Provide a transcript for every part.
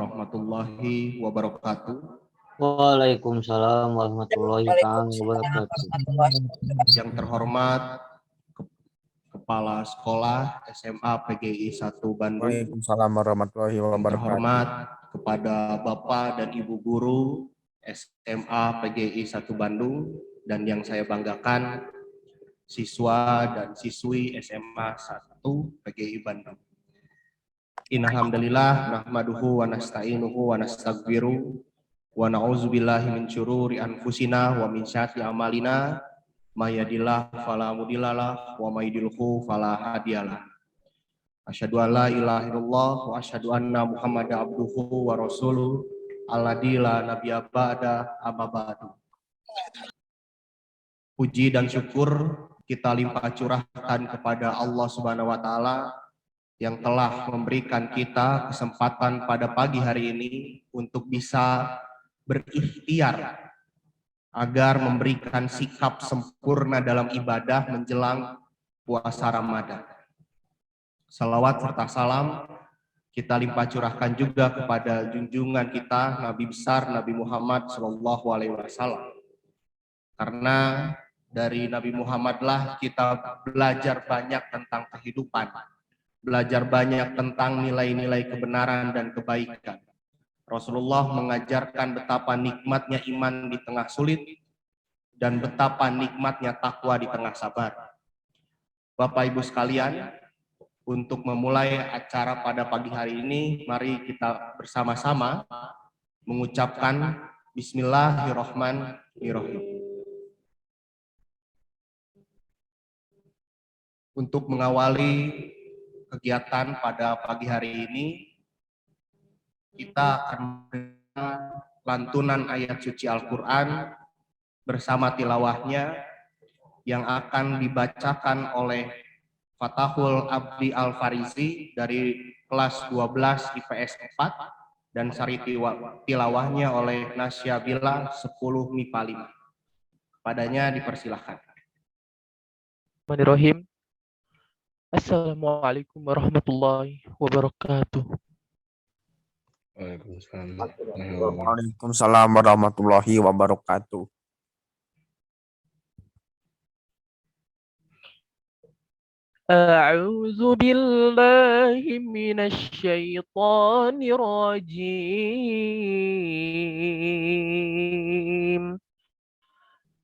warahmatullahi wabarakatuh. Waalaikumsalam warahmatullahi wabarakatuh. Yang terhormat Kepala Sekolah SMA PGI 1 Bandung. Waalaikumsalam warahmatullahi Yang wabarakatuh. terhormat kepada Bapak dan Ibu Guru SMA PGI 1 Bandung, dan yang saya banggakan siswa dan siswi SMA 1 PGI Bandung. Innalhamdulillah nahmaduhu wa nasta'inuhu wa nastaghfiruh wa na'udzubillahi min syururi anfusina wa min syarri amalina may yahdihillahu fala mudhillalah wa may yudhlilhu fala hadiyalah. Asyhadu an la ilaha illallah wa asyhadu anna Muhammadan abduhu wa rasuluh alladzi la nabiyya ba'da amma ba'du. Puji dan syukur kita limpah curahkan kepada Allah Subhanahu wa taala yang telah memberikan kita kesempatan pada pagi hari ini untuk bisa berikhtiar agar memberikan sikap sempurna dalam ibadah menjelang puasa Ramadan. Salawat serta salam kita limpah curahkan juga kepada junjungan kita Nabi besar Nabi Muhammad SAW. Karena dari Nabi Muhammadlah kita belajar banyak tentang kehidupan, belajar banyak tentang nilai-nilai kebenaran dan kebaikan. Rasulullah mengajarkan betapa nikmatnya iman di tengah sulit dan betapa nikmatnya takwa di tengah sabar. Bapak Ibu sekalian, untuk memulai acara pada pagi hari ini, mari kita bersama-sama mengucapkan Bismillahirrahmanirrahim. Untuk mengawali kegiatan pada pagi hari ini, kita akan mendengar lantunan ayat suci Al-Quran bersama tilawahnya yang akan dibacakan oleh Fatahul Abdi Al-Farizi dari kelas 12 IPS 4 dan sari tilawahnya oleh Nasyabila 10 MIPA 5. Padanya dipersilahkan. Bismillahirrahmanirrahim. Assalamualaikum warahmatullahi wabarakatuh. Waalaikumsalam warahmatullahi wabarakatuh. A'udzu billahi minasy syaithanir rajim.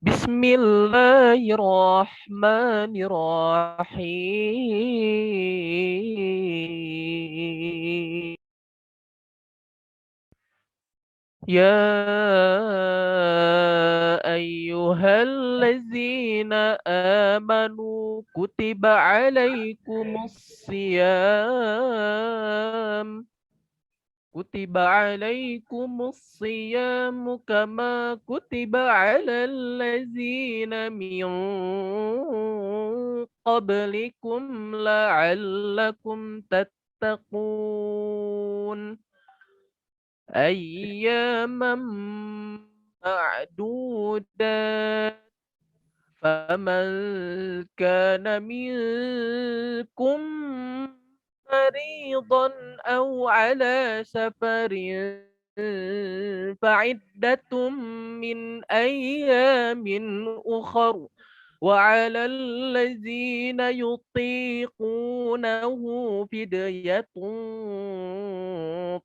Bismillahirrahmanirrahim. Ya ayyuhallazina amanu kutiba alaikumus siyam. Kutiba alaikumus siyamu kama kutiba alal ladzina min qablikum la'allakum tattaqun. Ayyaman ma'dudat. Faman kana minkum maridan aw ala safarin fa'iddatum min ayyamin ukhar wa 'alal ladzina yutiqunahu fidyatun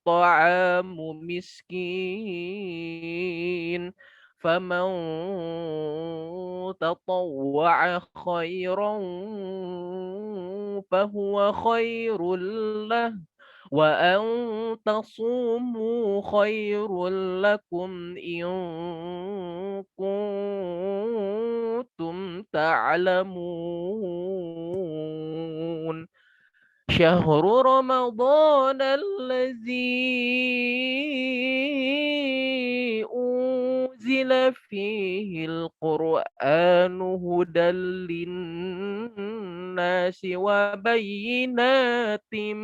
ta'amu miskin faman tatawwa'a khairan fahuwa khairul lah wa an tasumu khairul lakum in kuntum ta'lamun. Syahrul Ramadan allazi unzila fihi al-Qur'anu hudan lin-nasi wa bayyinatin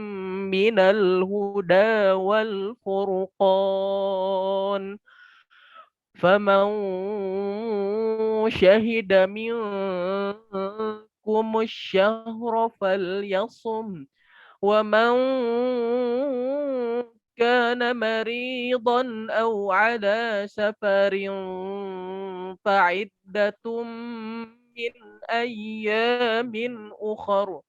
minal huda wal furqan. Faman syahida minkum asy-syahra falyasum wa man كان مريضا أو على سفر فعدة من أيام أخر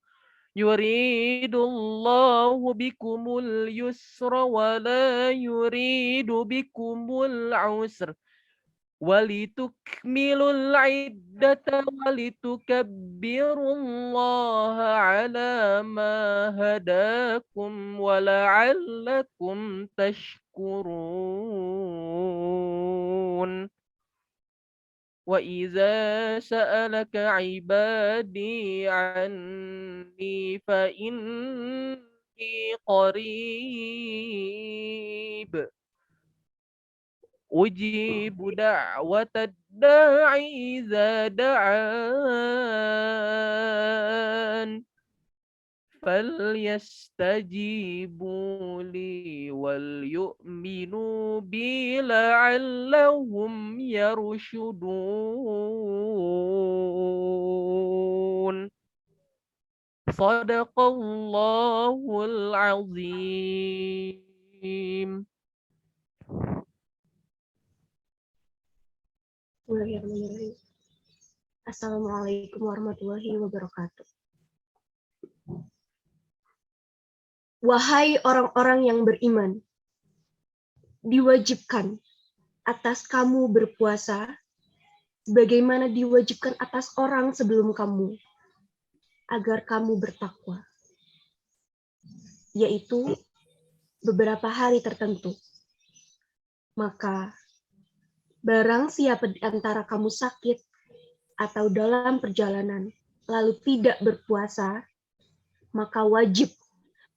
يريد الله بكم اليسر ولا يريد بكم العسر ولتكملوا العدة ولتكبروا الله على ما هداكم ولعلكم تشكرون وإذا سألك عبادي عني فإني قريب أجيب دعوة الداع إذا دعان فليستجيبوا لي وليؤمنوا بي لعلهم يرشدون صدق الله العظيم. Bismillahirrahmanirrahim. Assalamualaikum warahmatullahi wabarakatuh. Wahai orang-orang yang beriman, diwajibkan atas kamu berpuasa sebagaimana diwajibkan atas orang sebelum kamu, agar kamu bertakwa, yaitu beberapa hari tertentu. Maka barang siapa di antara kamu sakit atau dalam perjalanan lalu tidak berpuasa, maka wajib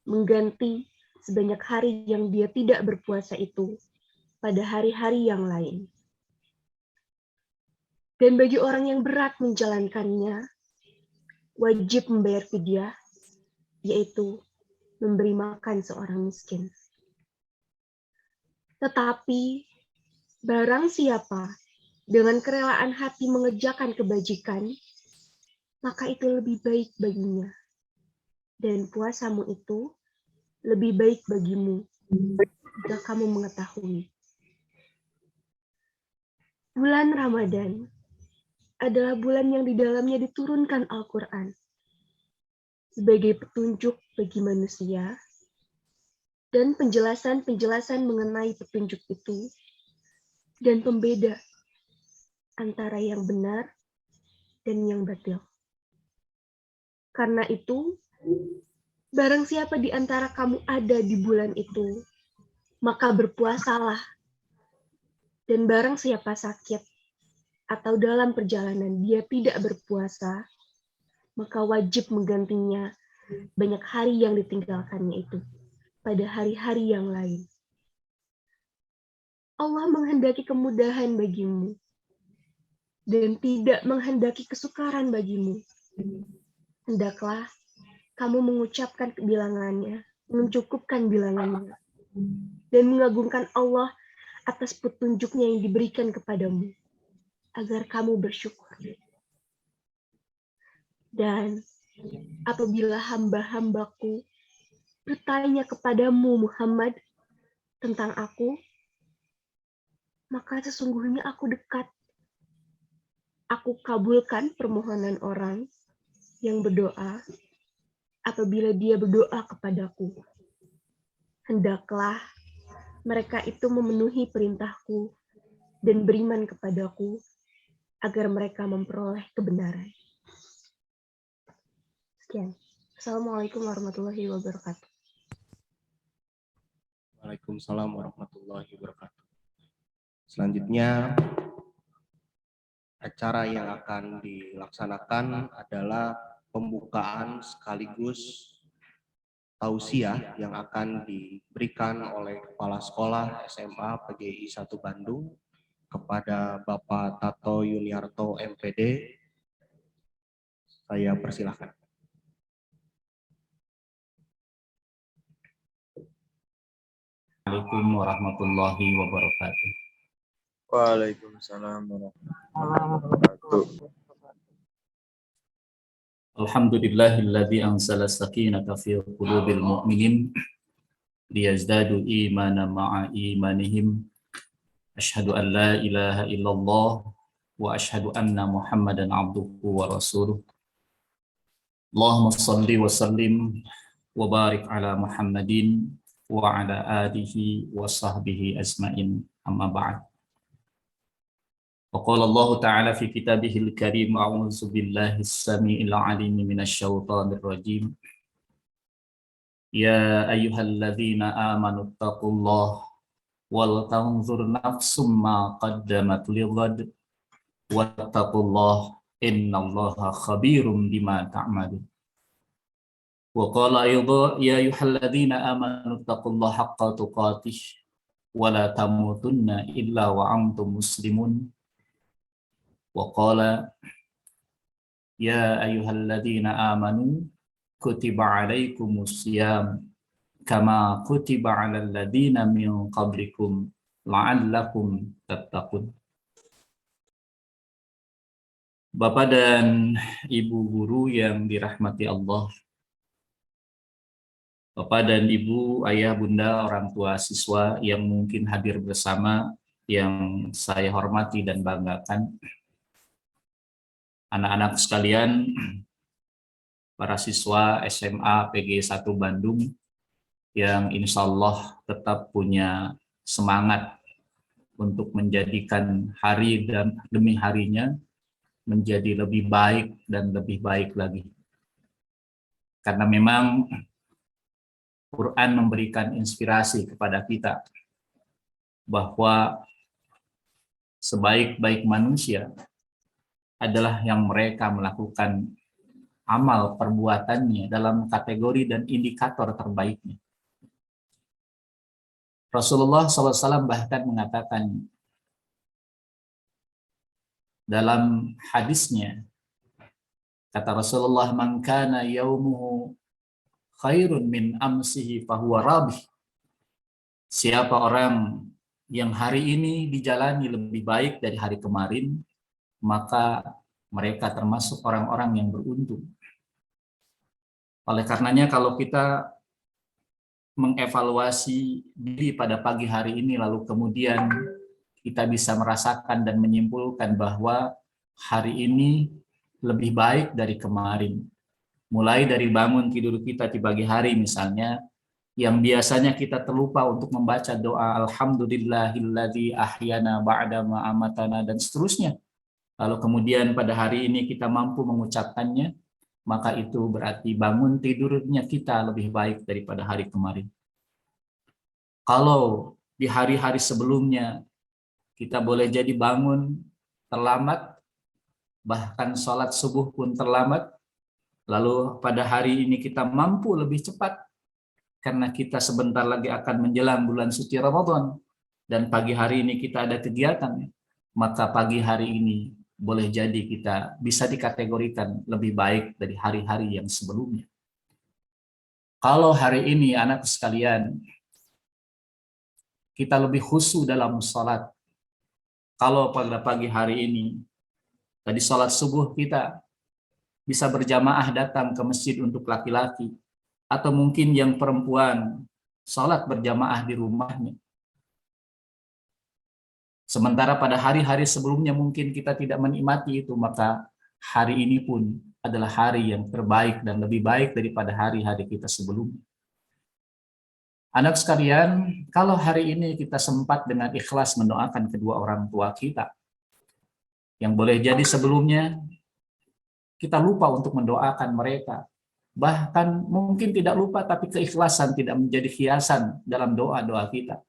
mengganti sebanyak hari yang dia tidak berpuasa itu pada hari-hari yang lain. Dan bagi orang yang berat menjalankannya, wajib membayar fidyah, yaitu memberi makan seorang miskin. Tetapi barang siapa dengan kerelaan hati mengerjakan kebajikan, maka itu lebih baik baginya. Dan puasamu itu lebih baik bagimu jika kamu mengetahui. Bulan Ramadan adalah bulan yang di dalamnya diturunkan Al-Quran sebagai petunjuk bagi manusia, dan penjelasan-penjelasan mengenai petunjuk itu dan pembeda antara yang benar dan yang batil. Karena itu, barang siapa di antara kamu ada di bulan itu, maka berpuasalah. Dan barang siapa sakit atau dalam perjalanan dia tidak berpuasa, maka wajib menggantinya banyak hari yang ditinggalkannya itu pada hari-hari yang lain. Allah menghendaki kemudahan bagimu dan tidak menghendaki kesukaran bagimu. Hendaklah kamu mengucapkan bilangannya, mencukupkan bilangannya, dan mengagungkan Allah atas petunjuknya yang diberikan kepadamu, agar kamu bersyukur. Dan apabila hamba-hambaku bertanya kepadamu Muhammad tentang aku, maka sesungguhnya aku dekat. Aku kabulkan permohonan orang yang berdoa apabila dia berdoa kepadaku. Hendaklah mereka itu memenuhi perintahku dan beriman kepadaku agar mereka memperoleh kebenaran. Sekian. Assalamualaikum warahmatullahi wabarakatuh. Waalaikumsalam warahmatullahi wabarakatuh. Selanjutnya, acara yang akan dilaksanakan adalah pembukaan sekaligus tausiah yang akan diberikan oleh Kepala Sekolah SMA PGI 1 Bandung kepada Bapak Tato Yuniarto MPD. Saya persilahkan. Assalamualaikum warahmatullahi wabarakatuh. Waalaikumsalam warahmatullahi wabarakatuh. Alhamdulillahilladzi anzala sakinata fi qulubil mu'minin liyazdadu imana ma'a imanihim. Asyhadu an la ilaha illallah wa asyhadu anna Muhammadan abduhu wa rasuluh. Allahumma shalli wa sallim wa barik ala Muhammadin wa ala alihi wa sahbihi ajmain, amma ba'd. Wa qala Allah ta'ala fi kitabihil karim, a'udzu billahi as-sami'il 'alim minasy syaithanir rajim. Ya ayyuhalladzina amanu taqullaha wal tanzur nafsum ma qaddamat lighad wattaqullaha innallaha khabirum bima ta'malun. Wa qala aydha ya ayyuhalladzina amanu taqullaha haqqa tuqatih wa la tamutunna illa wa antum muslimun. Wa qala ya ayyuhalladzina amanu kutiba alaikumus syiyam kama kutiba 'alal ladzina min qablikum la'allakum tattaqun. Bapak dan Ibu guru yang dirahmati Allah, Bapak dan Ibu, ayah, bunda, orang tua siswa yang mungkin hadir bersama, yang saya hormati dan banggakan, anak-anak sekalian, para siswa SMA PG 1 Bandung yang insya Allah tetap punya semangat untuk menjadikan hari dan demi harinya menjadi lebih baik dan lebih baik lagi. Karena memang Quran memberikan inspirasi kepada kita bahwa sebaik-baik manusia adalah yang mereka melakukan amal perbuatannya dalam kategori dan indikator terbaiknya. Rasulullah SAW bahkan mengatakan dalam hadisnya, kata Rasulullah, man kana yaumuhu khairun min amsihi fahuwa rabih. Siapa orang yang hari ini dijalani lebih baik dari hari kemarin, maka mereka termasuk orang-orang yang beruntung. Oleh karenanya kalau kita mengevaluasi diri pada pagi hari ini, lalu kemudian kita bisa merasakan dan menyimpulkan bahwa hari ini lebih baik dari kemarin. Mulai dari bangun tidur kita di pagi hari misalnya, yang biasanya kita terlupa untuk membaca doa Alhamdulillahilladzi ahyana ba'da ma amatana dan seterusnya. Lalu kemudian pada hari ini kita mampu mengucapkannya, maka itu berarti bangun tidurnya kita lebih baik daripada hari kemarin. Kalau di hari-hari sebelumnya kita boleh jadi bangun terlambat, bahkan sholat subuh pun terlambat, lalu pada hari ini kita mampu lebih cepat, karena kita sebentar lagi akan menjelang bulan suci Ramadan, dan pagi hari ini kita ada kegiatan, maka pagi hari ini boleh jadi kita bisa dikategorikan lebih baik dari hari-hari yang sebelumnya. Kalau hari ini anak sekalian, kita lebih khusyuk dalam sholat. Kalau pada pagi hari ini, tadi sholat subuh kita bisa berjamaah datang ke masjid untuk laki-laki, atau mungkin yang perempuan sholat berjamaah di rumahnya. Sementara pada hari-hari sebelumnya mungkin kita tidak menikmati itu, maka hari ini pun adalah hari yang terbaik dan lebih baik daripada hari-hari kita sebelumnya. Anak sekalian, kalau hari ini kita sempat dengan ikhlas mendoakan kedua orang tua kita, yang boleh jadi sebelumnya kita lupa untuk mendoakan mereka. Bahkan mungkin tidak lupa, tapi keikhlasan tidak menjadi hiasan dalam doa-doa kita.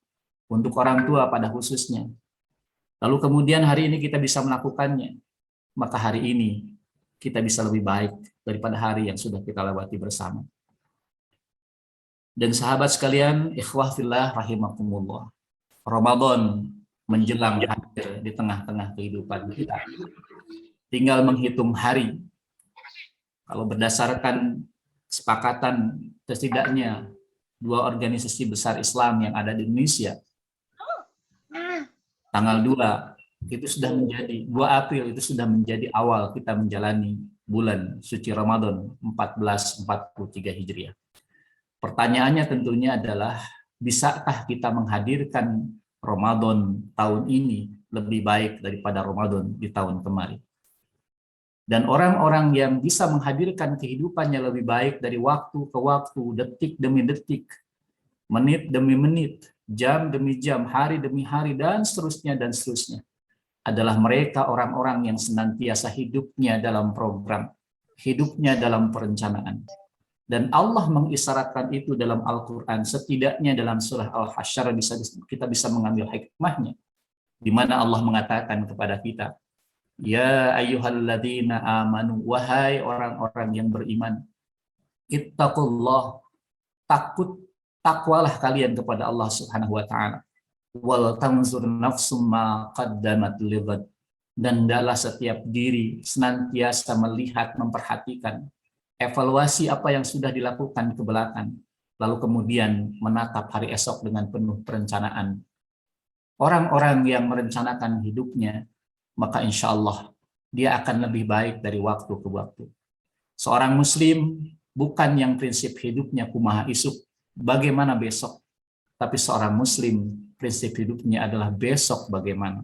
Untuk orang tua pada khususnya. Lalu kemudian hari ini kita bisa melakukannya, maka hari ini kita bisa lebih baik daripada hari yang sudah kita lewati bersama. Dan sahabat sekalian, ikhwah fillah rahimakumullah, Ramadan menjelang hadir di tengah-tengah kehidupan kita. Tinggal menghitung hari. Kalau berdasarkan kesepakatan setidaknya 2 organisasi besar Islam yang ada di Indonesia, tanggal 2 itu sudah menjadi 2 April itu sudah menjadi awal kita menjalani bulan suci Ramadan 1443 Hijriah. Pertanyaannya tentunya adalah bisakah kita menghadirkan Ramadan tahun ini lebih baik daripada Ramadan di tahun kemarin? Dan orang-orang yang bisa menghadirkan kehidupannya lebih baik dari waktu ke waktu, detik demi detik, menit demi menit, jam demi jam, hari demi hari, dan seterusnya, adalah mereka orang-orang yang senantiasa hidupnya dalam program, hidupnya dalam perencanaan. Dan Allah mengisyaratkan itu dalam Al-Quran, setidaknya dalam surah Al-Hasyr kita bisa mengambil hikmahnya, di mana Allah mengatakan kepada kita, ya ayyuhalladzina amanu, wahai orang-orang yang beriman, ittaqullah, takwalah kalian kepada Allah Subhanahu wa taala. Wal tanzur nafsum ma qaddamat lighad, dan hendaklah setiap diri senantiasa melihat, memperhatikan, evaluasi apa yang sudah dilakukan ke belakang, lalu kemudian menatap hari esok dengan penuh perencanaan. Orang-orang yang merencanakan hidupnya, maka insya Allah dia akan lebih baik dari waktu ke waktu. Seorang muslim bukan yang prinsip hidupnya kumaha isuk, bagaimana besok, tapi seorang muslim prinsip hidupnya adalah besok bagaimana,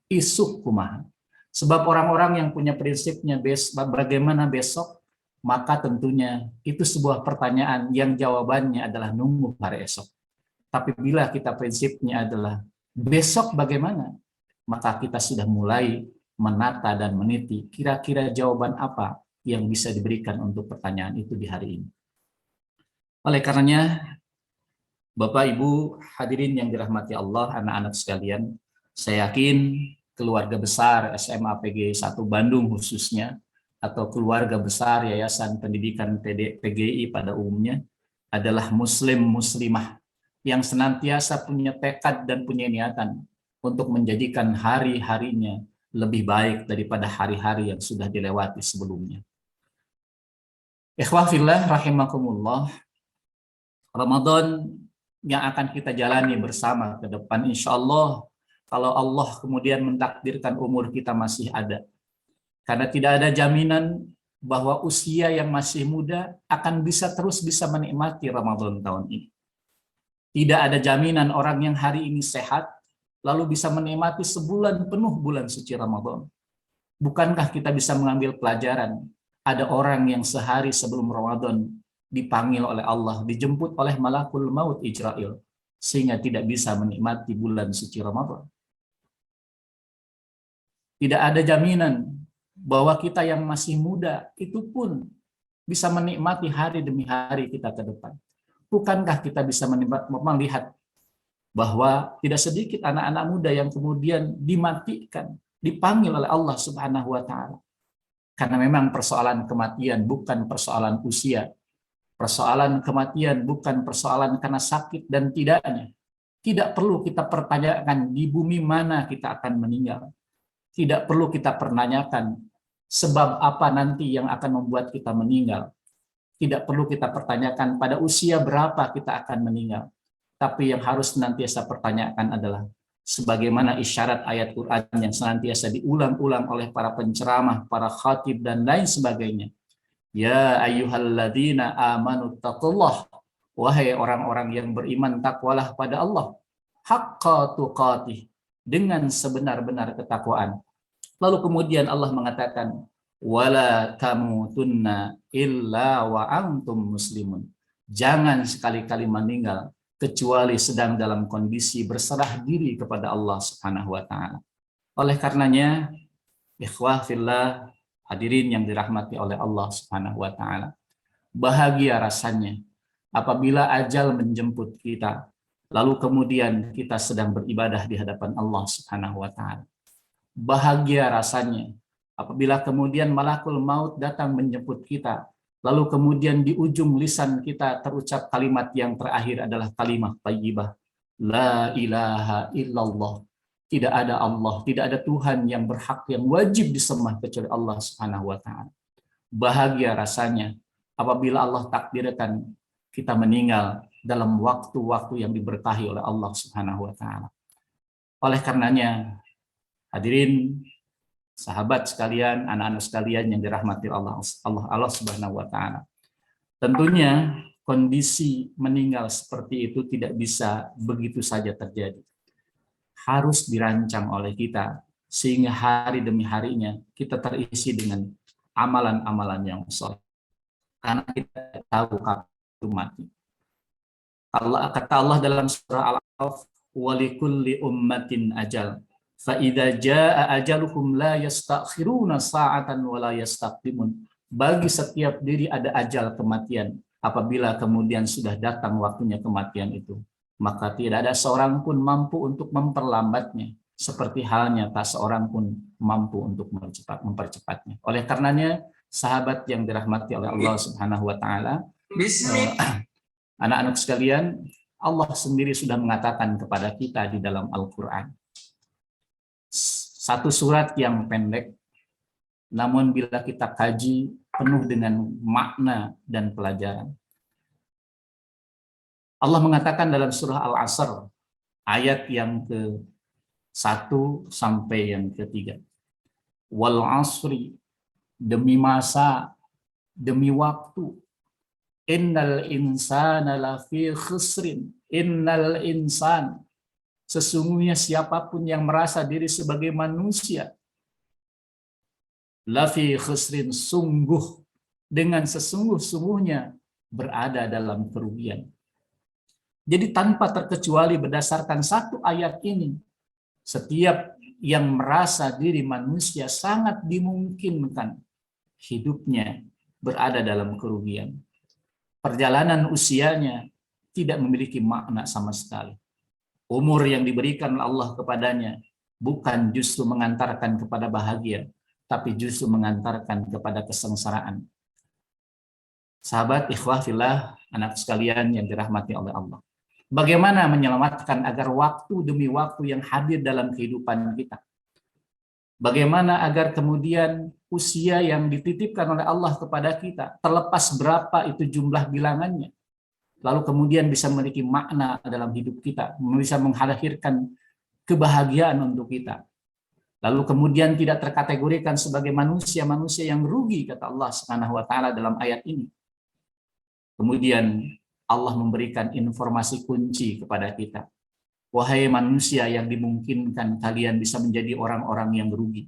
isuk kumaha. Sebab orang-orang yang punya prinsipnya bagaimana besok, maka tentunya itu sebuah pertanyaan yang jawabannya adalah nunggu hari esok. Tapi bila kita prinsipnya adalah besok bagaimana, maka kita sudah mulai menata dan meniti kira-kira jawaban apa yang bisa diberikan untuk pertanyaan itu di hari ini. Oleh karenanya, Bapak Ibu hadirin yang dirahmati Allah, anak-anak sekalian, saya yakin keluarga besar SMA PGI 1 Bandung khususnya, atau keluarga besar Yayasan Pendidikan PGI pada umumnya, adalah muslim-muslimah yang senantiasa punya tekad dan punya niatan untuk menjadikan hari-harinya lebih baik daripada hari-hari yang sudah dilewati sebelumnya. Ikhwah fillah rahimakumullah, Ramadan yang akan kita jalani bersama ke depan, insya Allah, kalau Allah kemudian mentakdirkan umur kita masih ada. Karena tidak ada jaminan bahwa usia yang masih muda akan terus bisa menikmati Ramadan tahun ini. Tidak ada jaminan orang yang hari ini sehat, lalu bisa menikmati sebulan penuh bulan suci Ramadan. Bukankah kita bisa mengambil pelajaran? Ada orang yang sehari sebelum Ramadan dipanggil oleh Allah, dijemput oleh malakul maut Ijrail, sehingga tidak bisa menikmati bulan suci Ramadan. Tidak ada jaminan bahwa kita yang masih muda itu pun bisa menikmati hari demi hari kita ke depan. Bukankah kita bisa melihat bahwa tidak sedikit anak-anak muda yang kemudian dimatikan, dipanggil oleh Allah Subhanahu wa taala. Karena memang persoalan kematian bukan persoalan usia. Persoalan kematian bukan persoalan karena sakit dan tidaknya. Tidak perlu kita pertanyakan di bumi mana kita akan meninggal. Tidak perlu kita pertanyakan sebab apa nanti yang akan membuat kita meninggal. Tidak perlu kita pertanyakan pada usia berapa kita akan meninggal. Tapi yang harus senantiasa pertanyakan adalah sebagaimana isyarat ayat Quran yang senantiasa diulang-ulang oleh para penceramah, para khatib dan lain sebagainya. Ya ayyuhalladzina amanu taqullah, wahai orang-orang yang beriman, takwalah pada Allah haqqa tuqatih, dengan sebenar-benar ketakwaan. Lalu kemudian Allah mengatakan wala tamutunna illa wa antum muslimun, jangan sekali-kali meninggal kecuali sedang dalam kondisi berserah diri kepada Allah Subhanahu wa taala. Oleh karenanya, ikhwah fillah, hadirin yang dirahmati oleh Allah Subhanahu wa taala, bahagia rasanya apabila ajal menjemput kita, lalu kemudian kita sedang beribadah di hadapan Allah Subhanahu wa taala. Bahagia rasanya apabila kemudian malakul maut datang menjemput kita, lalu kemudian di ujung lisan kita terucap kalimat yang terakhir adalah kalimat thayyibah, la ilaha illallah. Tidak ada Allah, tidak ada Tuhan yang berhak, yang wajib disembah kecuali Allah Subhanahu wa taala. Bahagia rasanya apabila Allah takdirkan kita meninggal dalam waktu-waktu yang diberkahi oleh Allah Subhanahu wa taala. Oleh karenanya, hadirin, sahabat sekalian, anak-anak sekalian yang dirahmati Allah Subhanahu wa taala. Tentunya kondisi meninggal seperti itu tidak bisa begitu saja terjadi. Harus dirancang oleh kita, sehingga hari demi harinya kita terisi dengan amalan-amalan yang soleh. Karena kita tahu kapan itu mati. Kata Allah dalam surah Al-A'raf, walikulli ummatin ajal. Fa'idha ja'a ajaluhum la yastakhiruna sa'atan wa la yastaqdimun. Bagi setiap diri ada ajal kematian. Apabila kemudian sudah datang waktunya kematian itu, maka tidak ada seorang pun mampu untuk memperlambatnya. Seperti halnya tak seorang pun mampu untuk mempercepatnya. Oleh karenanya, sahabat yang dirahmati oleh Allah Subhanahu wa taala, anak-anak sekalian, Allah sendiri sudah mengatakan kepada kita di dalam Al-Qur'an. Satu surat yang pendek, namun bila kita kaji penuh dengan makna dan pelajaran. Allah mengatakan dalam surah Al-Asr, ayat yang ke-1 sampai yang ke-3. Wal asri, demi masa, demi waktu. Innal insana lafi khusrin. Innal insan, sesungguhnya siapapun yang merasa diri sebagai manusia, lafi khusrin, sungguh, dengan sesungguh-sungguhnya berada dalam kerugian. Jadi tanpa terkecuali berdasarkan satu ayat ini, setiap yang merasa diri manusia sangat dimungkinkan hidupnya berada dalam kerugian. Perjalanan usianya tidak memiliki makna sama sekali. Umur yang diberikan Allah kepadanya bukan justru mengantarkan kepada bahagia, tapi justru mengantarkan kepada kesengsaraan. Sahabat ikhwah fillah, anak sekalian yang dirahmati oleh Allah. Bagaimana menyelamatkan agar waktu demi waktu yang hadir dalam kehidupan kita? Bagaimana agar kemudian usia yang dititipkan oleh Allah kepada kita, terlepas berapa itu jumlah bilangannya, lalu kemudian bisa memiliki makna dalam hidup kita, bisa menghadirkan kebahagiaan untuk kita. Lalu kemudian tidak terkategorikan sebagai manusia-manusia yang rugi, kata Allah Subhanahu wa taala dalam ayat ini. Kemudian Allah memberikan informasi kunci kepada kita. Wahai manusia yang dimungkinkan kalian bisa menjadi orang-orang yang rugi.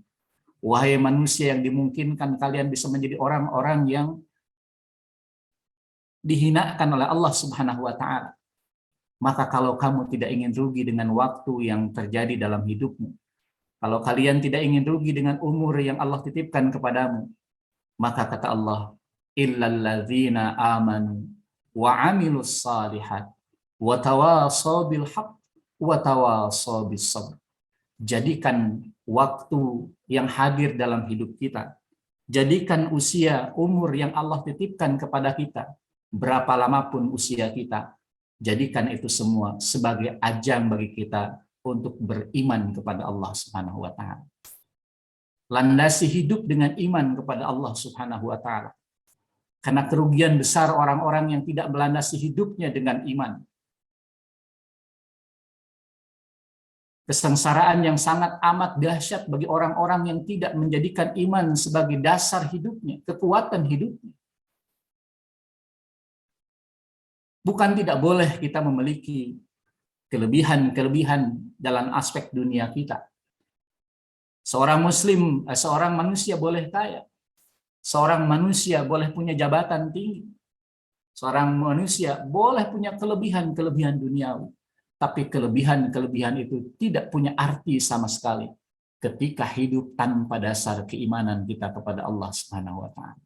Wahai manusia yang dimungkinkan kalian bisa menjadi orang-orang yang dihinakan oleh Allah Subhanahu wa taala. Maka kalau kamu tidak ingin rugi dengan waktu yang terjadi dalam hidupmu, kalau kalian tidak ingin rugi dengan umur yang Allah titipkan kepadamu, maka kata Allah, illal ladzina amanu wa amilus salihat wa tawasaw bil haqq wa tawasaw bis sabr. Jadikan waktu yang hadir dalam hidup kita, jadikan usia, umur yang Allah titipkan kepada kita, berapa lama pun usia kita, jadikan itu semua sebagai ajang bagi kita untuk beriman kepada Allah Subhanahu wa taala. Landasi hidup dengan iman kepada Allah Subhanahu wa taala. Karena kerugian besar orang-orang yang tidak melandasi hidupnya dengan iman. Kesengsaraan yang sangat amat dahsyat bagi orang-orang yang tidak menjadikan iman sebagai dasar hidupnya, kekuatan hidupnya. Bukan tidak boleh kita memiliki kelebihan-kelebihan dalam aspek dunia kita. Seorang muslim, seorang manusia boleh kaya. Seorang manusia boleh punya jabatan tinggi. Seorang manusia boleh punya kelebihan-kelebihan duniawi. Tapi kelebihan-kelebihan itu tidak punya arti sama sekali ketika hidup tanpa dasar keimanan kita kepada Allah Subhanahu wa taala.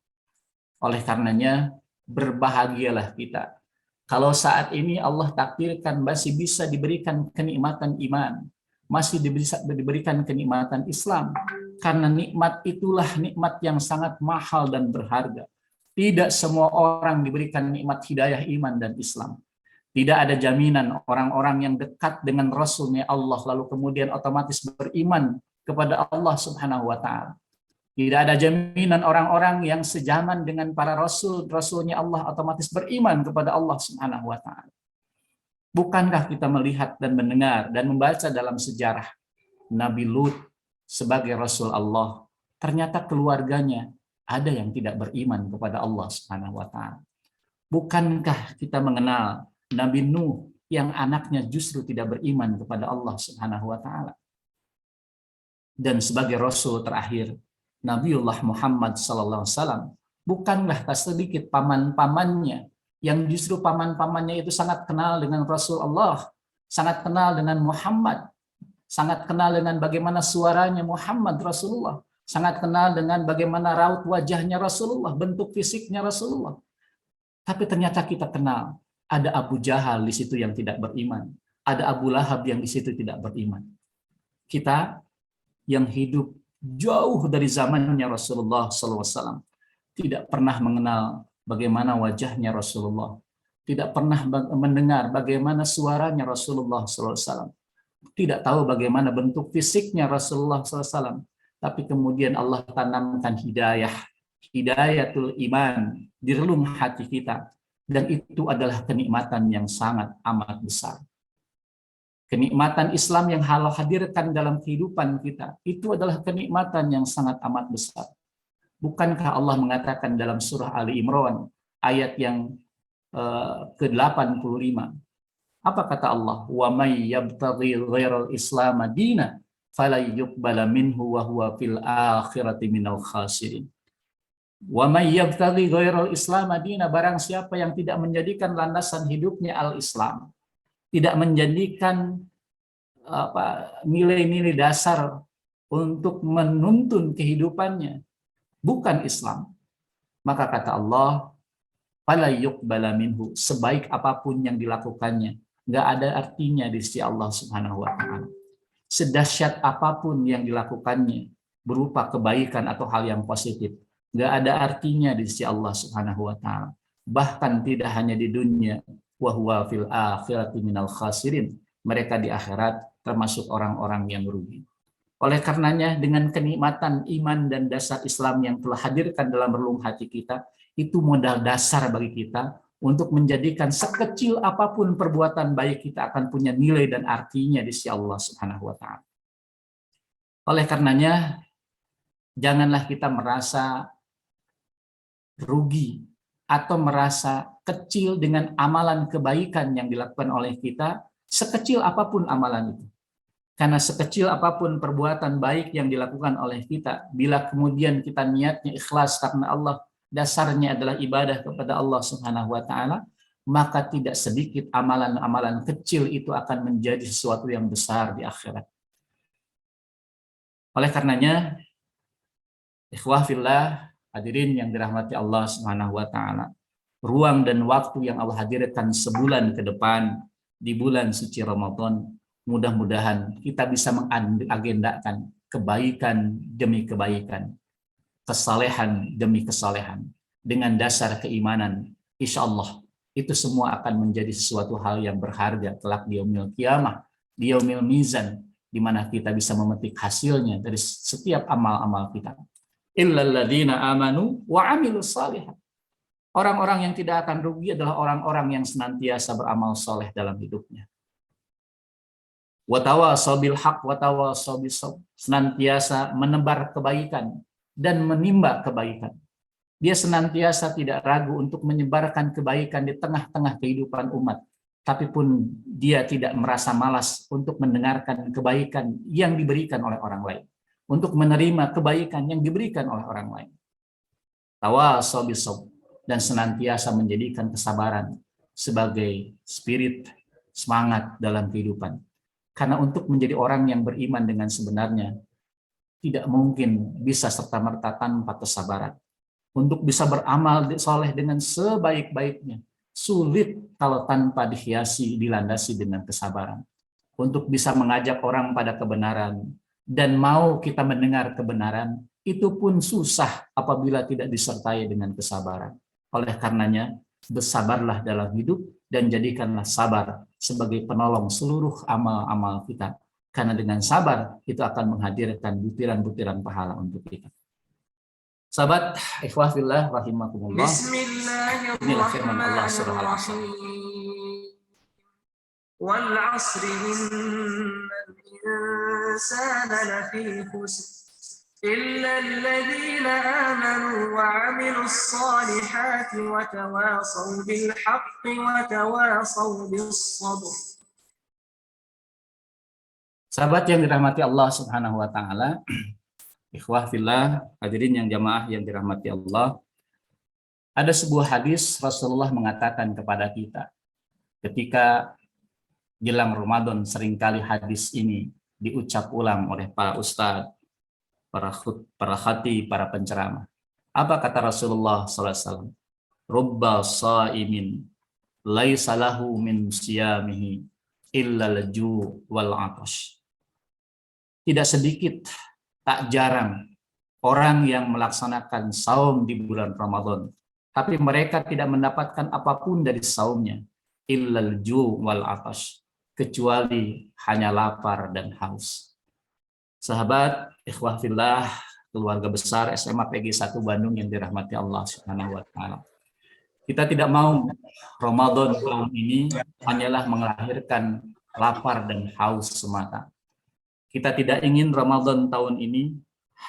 Oleh karenanya, berbahagialah kita kalau saat ini Allah takdirkan masih bisa diberikan kenikmatan iman, masih bisa diberikan kenikmatan Islam. Karena nikmat itulah nikmat yang sangat mahal dan berharga. Tidak semua orang diberikan nikmat hidayah iman dan Islam. Tidak ada jaminan orang-orang yang dekat dengan Rasulnya Allah lalu kemudian otomatis beriman kepada Allah Subhanahu wa taala. Tidak ada jaminan orang-orang yang sejaman dengan para Rasulnya Allah otomatis beriman kepada Allah Subhanahu wa taala. Bukankah kita melihat dan mendengar dan membaca dalam sejarah Nabi Lut sebagai Rasul Allah, ternyata keluarganya ada yang tidak beriman kepada Allah Subhanahu wa taala. Bukankah kita mengenal Nabi Nuh yang anaknya justru tidak beriman kepada Allah Subhanahu wa taala? Dan sebagai rasul terakhir Nabiullah Muhammad sallallahu alaihi wasallam, bukanlah tak sedikit paman-pamannya yang justru paman-pamannya itu sangat kenal dengan Rasulullah, sangat kenal dengan Muhammad, sangat kenal dengan bagaimana suaranya Muhammad Rasulullah, sangat kenal dengan bagaimana raut wajahnya Rasulullah, bentuk fisiknya Rasulullah. Tapi ternyata kita kenal ada Abu Jahal di situ yang tidak beriman, ada Abu Lahab yang di situ tidak beriman. Kita yang hidup jauh dari zamannya Rasulullah SAW tidak pernah mengenal bagaimana wajahnya Rasulullah, tidak pernah mendengar bagaimana suaranya Rasulullah SAW, tidak tahu bagaimana bentuk fisiknya Rasulullah SAW, tapi kemudian Allah tanamkan hidayatul iman di relung hati kita, dan itu adalah kenikmatan yang sangat amat besar. Kenikmatan Islam yang Allah hadirkan dalam kehidupan kita, itu adalah kenikmatan yang sangat amat besar. Bukankah Allah mengatakan dalam surah Ali Imran, ayat yang ke-85, apa kata Allah? Wa may yabtaghi ghairal islam dina fala yuqbala minhu wa huwa fil akhirati minal khasirin. Wa may yabtaghi ghairal islam dina, barang siapa yang tidak menjadikan landasan hidupnya al-Islam, tidak menjadikan nilai-nilai dasar untuk menuntun kehidupannya bukan Islam, maka kata Allah, fala yuqbala minhu, sebaik apapun yang dilakukannya nggak ada artinya di sisi Allah Subhanahu wa taala. Sedahsyat apapun yang dilakukannya berupa kebaikan atau hal yang positif, nggak ada artinya di sisi Allah Subhanahu wa taala. Bahkan tidak hanya di dunia, wa huwa fil akhirati minal khasirin, mereka di akhirat termasuk orang-orang yang rugi. Oleh karenanya, dengan kenikmatan iman dan dasar Islam yang telah hadirkan dalam relung hati kita, itu modal dasar bagi kita untuk menjadikan sekecil apapun perbuatan baik kita akan punya nilai dan artinya di sisi Allah Subhanahu wa taala. Oleh karenanya, janganlah kita merasa rugi atau merasa kecil dengan amalan kebaikan yang dilakukan oleh kita, sekecil apapun amalan itu. Karena sekecil apapun perbuatan baik yang dilakukan oleh kita, bila kemudian kita niatnya ikhlas karena Allah, dasarnya adalah ibadah kepada Allah Subhanahu wa taala, maka tidak sedikit amalan-amalan kecil itu akan menjadi sesuatu yang besar di akhirat. Oleh karenanya, ikhwah fillah, hadirin yang dirahmati Allah Subhanahu wa taala, ruang dan waktu yang Allah hadirkan sebulan ke depan di bulan suci Ramadan, mudah-mudahan kita bisa mengagendakan kebaikan demi kebaikan, kesalehan demi kesalehan, dengan dasar keimanan. Insya Allah itu semua akan menjadi sesuatu hal yang berharga kelak di yaumil qiyamah, di yaumil mizan, di mana kita bisa memetik hasilnya dari setiap amal-amal kita. Illal ladzina amanu wa amilus shalihat. Orang-orang yang tidak akan rugi adalah orang-orang yang senantiasa beramal soleh dalam hidupnya. Watawasaw bil haq watawasaw bis sabr, senantiasa menebar kebaikan dan menimba kebaikan. Dia senantiasa tidak ragu untuk menyebarkan kebaikan di tengah-tengah kehidupan umat, tapi pun dia tidak merasa malas untuk mendengarkan kebaikan yang diberikan oleh orang lain, untuk menerima kebaikan yang diberikan oleh orang lain. Tawasaw bis sabr, dan senantiasa menjadikan kesabaran sebagai spirit semangat dalam kehidupan. Karena untuk menjadi orang yang beriman dengan sebenarnya, tidak mungkin bisa serta-merta tanpa kesabaran. Untuk bisa beramal soleh dengan sebaik-baiknya, sulit kalau tanpa dihiasi, dilandasi dengan kesabaran. Untuk bisa mengajak orang pada kebenaran, dan mau kita mendengar kebenaran, itu pun susah apabila tidak disertai dengan kesabaran. Oleh karenanya, bersabarlah dalam hidup, dan jadikanlah sabar sebagai penolong seluruh amal-amal kita. Karena dengan sabar, itu akan menghadirkan butiran-butiran pahala untuk kita. Sahabat, ikhwah fillah, rahimakumullah. Inilah firman Allah surah Al-Asr. Wal 'asri innal insana lafi khusr إلا الذين آمنوا وعملوا الصالحات وتواصوا بالحق وتواصوا بالصبر. Sahabat yang dirahmati Allah Subhanahu wa taala, ikhwah fillah, hadirin yang jamaah yang dirahmati Allah. Ada sebuah hadis Rasulullah mengatakan kepada kita ketika jelang Ramadan, seringkali hadis ini diucap ulang oleh para ustadz, para khatib, para penceramah. Apa kata Rasulullah SAW? Rubba sa'imin laisa lahu min siyamihi illa al-ju' wal 'atash. Tidak sedikit, tak jarang orang yang melaksanakan saum di bulan Ramadan, tapi mereka tidak mendapatkan apapun dari saumnya, illa al-ju' wal 'atash, kecuali hanya lapar dan haus. Sahabat, ikhwah fillah, keluarga besar SMA PG 1 Bandung yang dirahmati Allah Subhanahu wa taala. Kita tidak mau Ramadan tahun ini hanyalah melahirkan lapar dan haus semata. Kita tidak ingin Ramadan tahun ini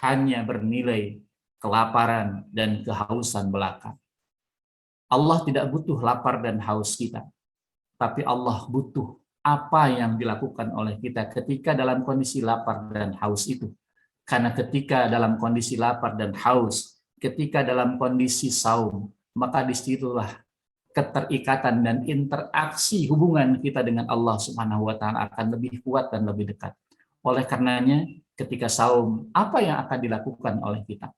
hanya bernilai kelaparan dan kehausan belaka. Allah tidak butuh lapar dan haus kita, tapi Allah butuh apa yang dilakukan oleh kita ketika dalam kondisi lapar dan haus itu. Karena ketika dalam kondisi lapar dan haus, ketika dalam kondisi saum, maka disitulah keterikatan dan interaksi hubungan kita dengan Allah Subhanahu wa taala akan lebih kuat dan lebih dekat. Oleh karenanya, ketika saum, apa yang akan dilakukan oleh kita?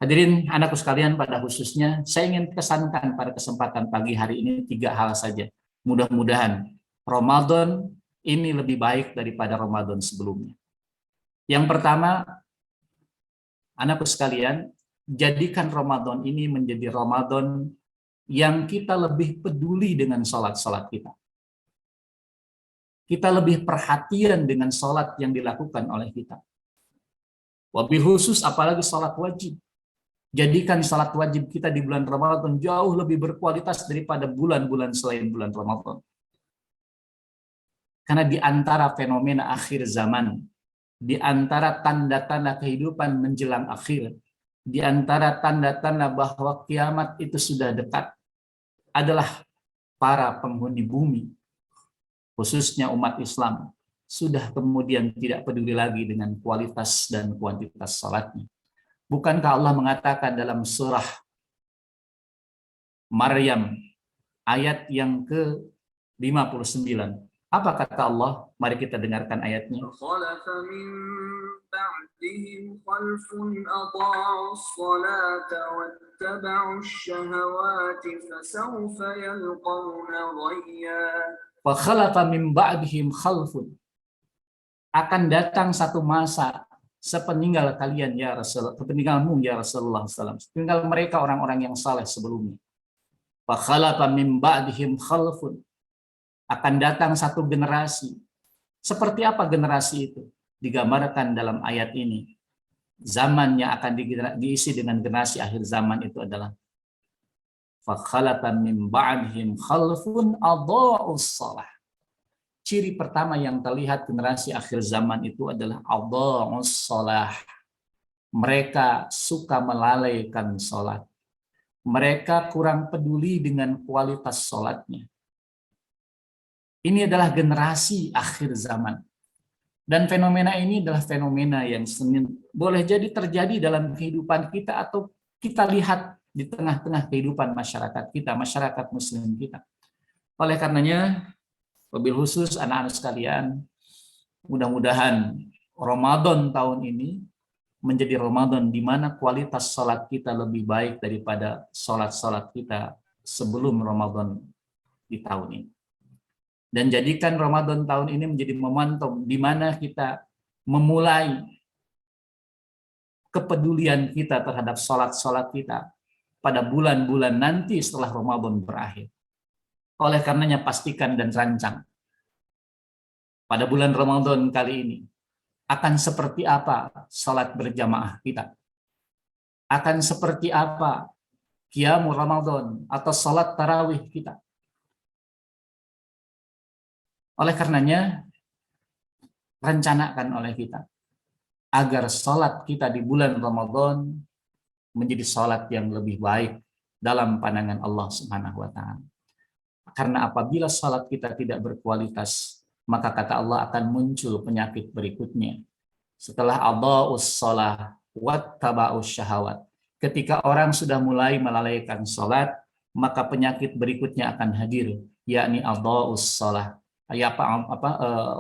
Hadirin anakku sekalian, pada khususnya saya ingin kesankan pada kesempatan pagi hari ini 3 hal saja. Mudah-mudahan Ramadan ini lebih baik daripada Ramadan sebelumnya. Yang pertama, anakku sekalian, jadikan Ramadan ini menjadi Ramadan yang kita lebih peduli dengan sholat-sholat kita. Kita lebih perhatian dengan sholat yang dilakukan oleh kita. Wabil khusus apalagi sholat wajib. Jadikan sholat wajib kita di bulan Ramadan jauh lebih berkualitas daripada bulan-bulan selain bulan Ramadan. Karena di antara fenomena akhir zaman, di antara tanda-tanda kehidupan menjelang akhir, di antara tanda-tanda bahwa kiamat itu sudah dekat, adalah para penghuni bumi, khususnya umat Islam, sudah kemudian tidak peduli lagi dengan kualitas dan kuantitas salatnya. Bukankah Allah mengatakan dalam surah Maryam ayat yang ke-59, apa kata Allah? Mari kita dengarkan ayatnya. Fakhalafa min ba'dihim khalfun. Akan datang satu masa sepeninggal kalian ya Rasul, sepeninggalmu ya Rasulullah SAW, sepeninggal mereka orang-orang yang saleh sebelumnya. Fakhalafa min ba'dihim khalfun. Akan datang satu generasi. Seperti apa generasi itu? Digambarkan dalam ayat ini. Zaman yang akan diisi dengan generasi akhir zaman itu adalah fakhalatan min ba'dihim khalfun adha'us shalah. Ciri pertama yang terlihat generasi akhir zaman itu adalah adha'us shalah. Mereka suka melalaikan salat. Mereka kurang peduli dengan kualitas salatnya. Ini adalah generasi akhir zaman. Dan fenomena ini adalah fenomena yang boleh jadi terjadi dalam kehidupan kita atau kita lihat di tengah-tengah kehidupan masyarakat kita, masyarakat muslim kita. Oleh karenanya, wabil khusus anak-anak sekalian, mudah-mudahan Ramadan tahun ini menjadi Ramadan di mana kualitas salat kita lebih baik daripada salat-salat kita sebelum Ramadan di tahun ini. Dan jadikan Ramadan tahun ini menjadi momentum di mana kita memulai kepedulian kita terhadap salat-salat kita pada bulan-bulan nanti setelah Ramadan berakhir. Oleh karenanya pastikan dan rancang pada bulan Ramadan kali ini akan seperti apa salat berjamaah kita. Akan seperti apa qiyamul Ramadan atau salat tarawih kita. Oleh karenanya, rencanakan oleh kita. agar sholat kita di bulan Ramadan menjadi sholat yang lebih baik dalam pandangan Allah Subhanahu wa Ta'ala. Karena apabila sholat kita tidak berkualitas, maka kata Allah akan muncul penyakit berikutnya. Setelah adha'us shalah wattaba'us syahawat. Ketika orang sudah mulai melalaikan sholat, maka penyakit berikutnya akan hadir, yakni adha'us shalah,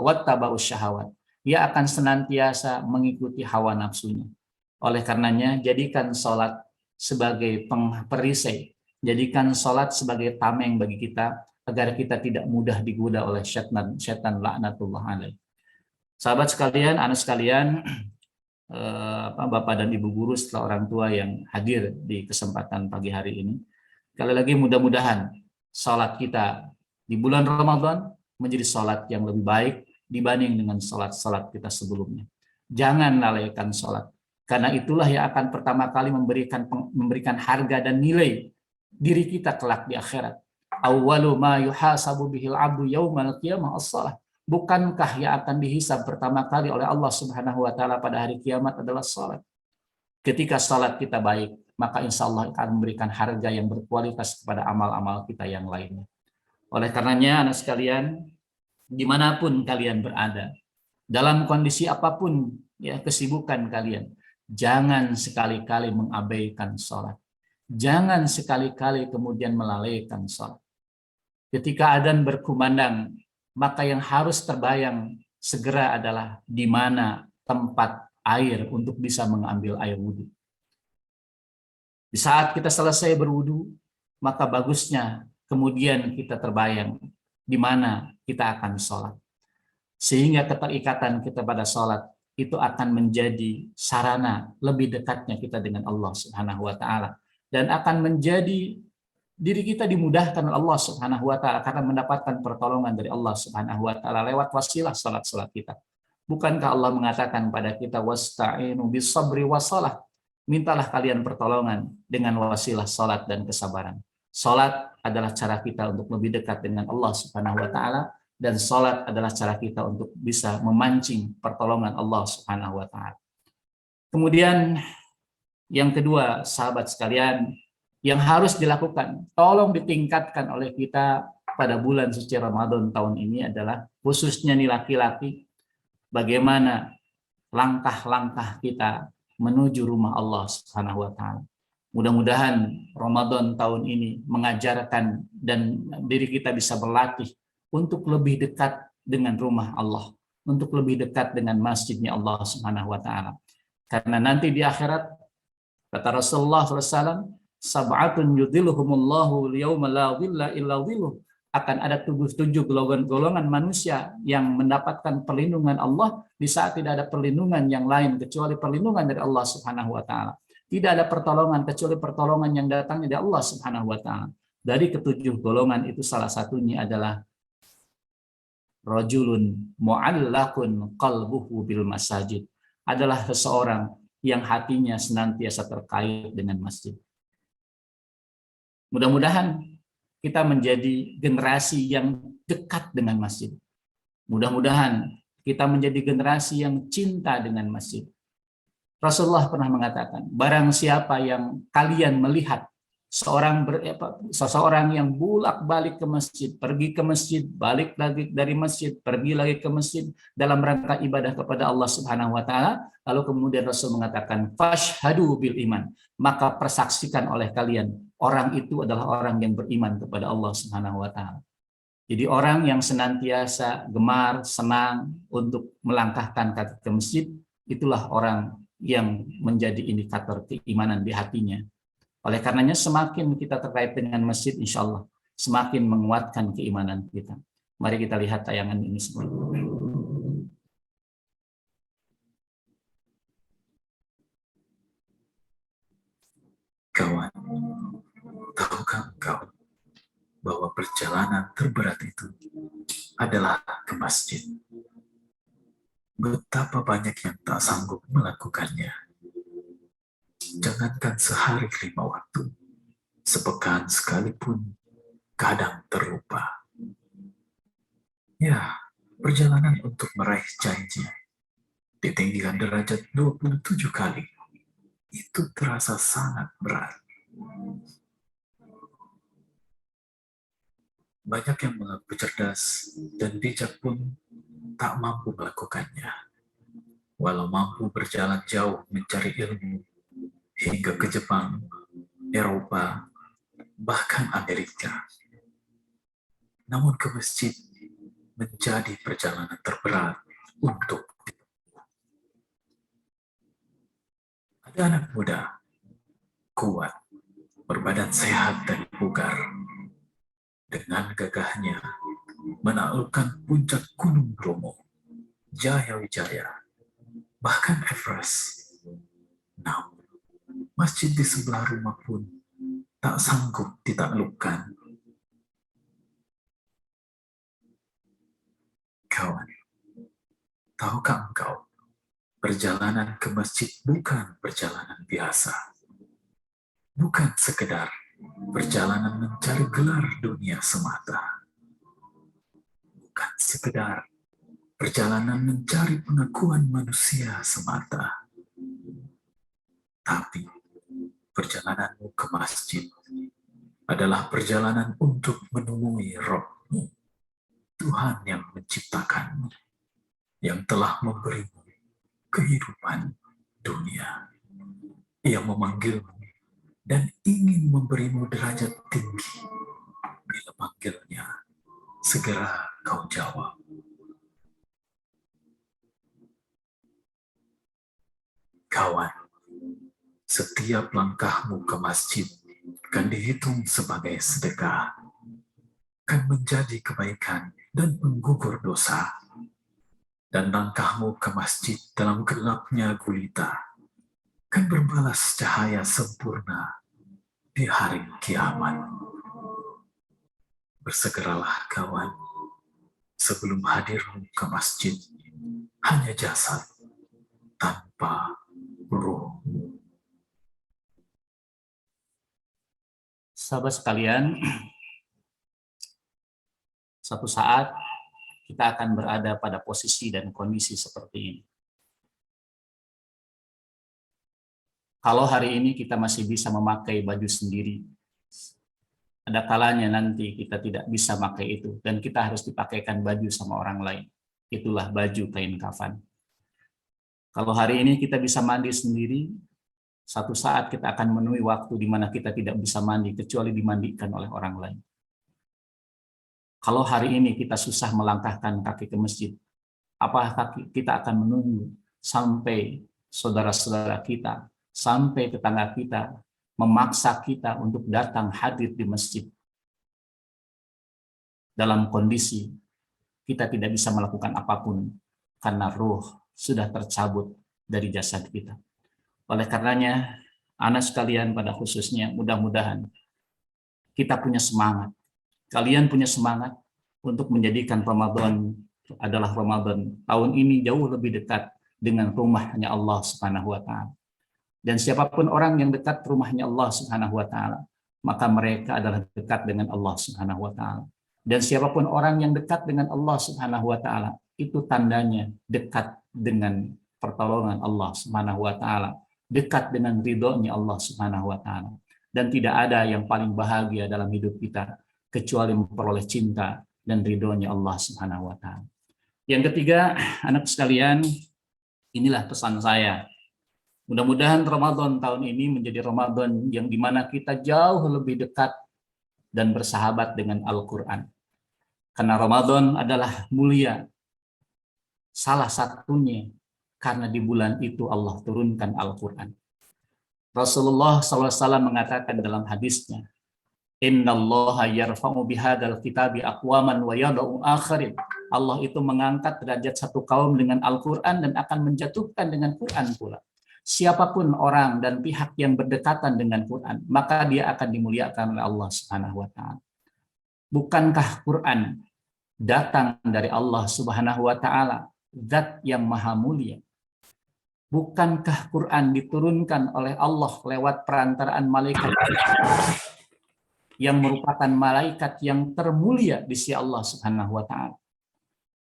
wattaba'us syahawat. Dia akan senantiasa mengikuti hawa nafsunya. Oleh karenanya, jadikan sholat sebagai perisai, jadikan sholat sebagai tameng bagi kita, agar kita tidak mudah digoda oleh syaitan laknatullah alaih. Sahabat sekalian, anak sekalian, Bapak dan Ibu guru serta orang tua yang hadir di kesempatan pagi hari ini, sekali lagi mudah-mudahan sholat kita di bulan Ramadan menjadi sholat yang lebih baik dibanding dengan sholat-sholat kita sebelumnya. Jangan lalaikan sholat, karena itulah yang akan pertama kali memberikan harga dan nilai diri kita kelak di akhirat. Awwalu ma yuhasabu bihil abdu yaumal qiyamah as-shalah. Bukankah yang akan dihisab pertama kali oleh Allah Subhanahu wa Ta'ala pada hari kiamat adalah salat? Ketika salat kita baik, maka insya Allah akan memberikan harga yang berkualitas kepada amal-amal kita yang lainnya. Oleh karenanya, anak sekalian, dimanapun kalian berada, dalam kondisi apapun ya kesibukan kalian, jangan sekali-kali mengabaikan salat. Jangan sekali-kali kemudian melalaikan salat. Ketika adzan berkumandang, maka yang harus terbayang segera adalah di mana tempat air untuk bisa mengambil air wudhu. Di saat kita selesai berwudhu, maka bagusnya kemudian kita terbayang di mana kita akan sholat. Sehingga keterikatan kita pada sholat itu akan menjadi sarana lebih dekatnya kita dengan Allah Subhanahu wa Ta'ala. Dan akan menjadi diri kita dimudahkan oleh Allah Subhanahu wa Ta'ala karena mendapatkan pertolongan dari Allah Subhanahu wa Ta'ala lewat wasilah salat-salat kita. Bukankah Allah mengatakan pada kita, wasta'inu bisabri wassalah, mintalah kalian pertolongan dengan wasilah salat dan kesabaran. Salat adalah cara kita untuk lebih dekat dengan Allah Subhanahu wa Ta'ala, dan salat adalah cara kita untuk bisa memancing pertolongan Allah Subhanahu wa Ta'ala. Kemudian yang kedua, sahabat sekalian, yang harus dilakukan, tolong ditingkatkan oleh kita pada bulan suci Ramadan tahun ini adalah, khususnya nih laki-laki, bagaimana langkah-langkah kita menuju rumah Allah Subhanahu wa Ta'ala. Mudah-mudahan Ramadan tahun ini mengajarkan dan diri kita bisa berlatih untuk lebih dekat dengan rumah Allah, untuk lebih dekat dengan masjidnya Allah Subhanahu wa Ta'ala. Karena nanti di akhirat, kata Rasulullah SAW, sab'atun yudhilluhumullahu liyawma la dhilla illa dhilluh, akan ada 7 golongan manusia yang mendapatkan perlindungan Allah di saat tidak ada perlindungan yang lain kecuali perlindungan dari Allah Subhanahu wa Ta'ala. Tidak ada pertolongan kecuali pertolongan yang datangnya dari Allah Subhanahu wa Ta'ala. Dari ke-7 golongan itu salah satunya adalah rajulun mu'allaqun qalbuhu bil masajid, adalah seseorang yang hatinya senantiasa terkait dengan masjid. Mudah-mudahan kita menjadi generasi yang dekat dengan masjid. Mudah-mudahan kita menjadi generasi yang cinta dengan masjid. Rasulullah pernah mengatakan, barang siapa yang kalian melihat seseorang yang bolak-balik ke masjid, pergi ke masjid, balik lagi dari masjid, pergi lagi ke masjid dalam rangka ibadah kepada Allah Subhanahu wa Ta'ala, lalu kemudian Rasul mengatakan, fashhadu bil iman, maka persaksikan oleh kalian orang itu adalah orang yang beriman kepada Allah Subhanahu wa Ta'ala. Jadi orang yang senantiasa gemar, senang untuk melangkahkan kaki ke masjid, itulah orang yang menjadi indikator keimanan di hatinya. Oleh karenanya semakin kita terkait dengan masjid, insya Allah semakin menguatkan keimanan kita. Mari kita lihat tayangan ini seperti ini. Kawan, tahukah engkau bahwa perjalanan terberat itu adalah ke masjid? Betapa banyak yang tak sanggup melakukannya. Jangankan sehari 5 waktu, sepekan sekalipun kadang terlupa. Ya, perjalanan untuk meraih janji Ketinggian derajat 27 kali. Itu terasa sangat berat. Banyak yang mengaku cerdas dan bijak pun tak mampu melakukannya. Walau mampu berjalan jauh mencari ilmu hingga ke Jepang, Eropa, bahkan Amerika. Namun ke masjid menjadi perjalanan terberat untuk ada anak muda, kuat, berbadan sehat dan bugar. Dengan gagahnya menaklukkan puncak Gunung Bromo, Jaya Wijaya, bahkan Everest. Namun, masjid di sebelah rumah pun tak sanggup ditaklukkan. Kawan, tahukah engkau, perjalanan ke masjid bukan perjalanan biasa. Bukan sekedar perjalanan mencari gelar dunia semata. Bukan sekedar perjalanan mencari pengakuan manusia semata. Tapi perjalananmu ke masjid adalah perjalanan untuk menemui Rohmu, Tuhan yang menciptakanmu, yang telah memberimu kehidupan dunia. Ia memanggilmu dan ingin memberimu derajat tinggi. Bila panggilnya, segera kau jawab. Kawan, setiap langkahmu ke masjid akan dihitung sebagai sedekah, akan menjadi kebaikan dan penggugur dosa. Dan langkahmu ke masjid dalam gelapnya gulita akan berbalas cahaya sempurna di hari kiamat. Bersegeralah kawan, sebelum hadirmu ke masjid hanya jasad tanpa ruh. Sahabat sekalian, suatu saat kita akan berada pada posisi dan kondisi seperti ini. Kalau hari ini kita masih bisa memakai baju sendiri, ada kalanya nanti kita tidak bisa pakai itu, dan kita harus dipakaikan baju sama orang lain. Itulah baju kain kafan. Kalau hari ini kita bisa mandi sendiri, satu saat kita akan menemui waktu di mana kita tidak bisa mandi, kecuali dimandikan oleh orang lain. Kalau hari ini kita susah melangkahkan kaki ke masjid, apakah kita akan menunggu sampai saudara-saudara kita, sampai tetangga kita memaksa kita untuk datang hadir di masjid dalam kondisi kita tidak bisa melakukan apapun karena ruh sudah tercabut dari jasad kita. Oleh karenanya, anak sekalian pada khususnya, mudah-mudahan kita punya semangat. Kalian punya semangat untuk menjadikan Ramadan adalah Ramadan tahun ini jauh lebih dekat dengan rumahnya Allah Subhanahu wa Ta'ala. Dan siapapun orang yang dekat rumahnya Allah Subhanahu wa Ta'ala, maka mereka adalah dekat dengan Allah Subhanahu wa Ta'ala. Dan siapapun orang yang dekat dengan Allah Subhanahu wa Ta'ala, itu tandanya dekat dengan pertolongan Allah Subhanahu wa Ta'ala, dekat dengan ridhonya Allah Subhanahu wa Ta'ala. Dan tidak ada yang paling bahagia dalam hidup kita kecuali memperoleh cinta dan ridhonya Allah Subhanahu wa Ta'ala. Yang ketiga, anak sekalian, inilah pesan saya. Mudah-mudahan Ramadan tahun ini menjadi Ramadan yang dimana kita jauh lebih dekat dan bersahabat dengan Al-Quran. Karena Ramadan adalah mulia. Salah satunya karena di bulan itu Allah turunkan Al-Quran. Rasulullah SAW mengatakan dalam hadisnya, Innallaha yarfa'u bihadzal kitabi aqwaman wa yada'u akharin. Allah itu mengangkat derajat satu kaum dengan Al-Quran dan akan menjatuhkan dengan Quran pula. Siapapun orang dan pihak yang berdekatan dengan Quran, maka dia akan dimuliakan oleh Allah Subhanahu wa Ta'ala. Bukankah Quran datang dari Allah Subhanahu wa Ta'ala, zat yang maha mulia? Bukankah Quran diturunkan oleh Allah lewat perantaraan malaikat yang merupakan malaikat yang termulia di sisi Allah Subhanahu wa Ta'ala?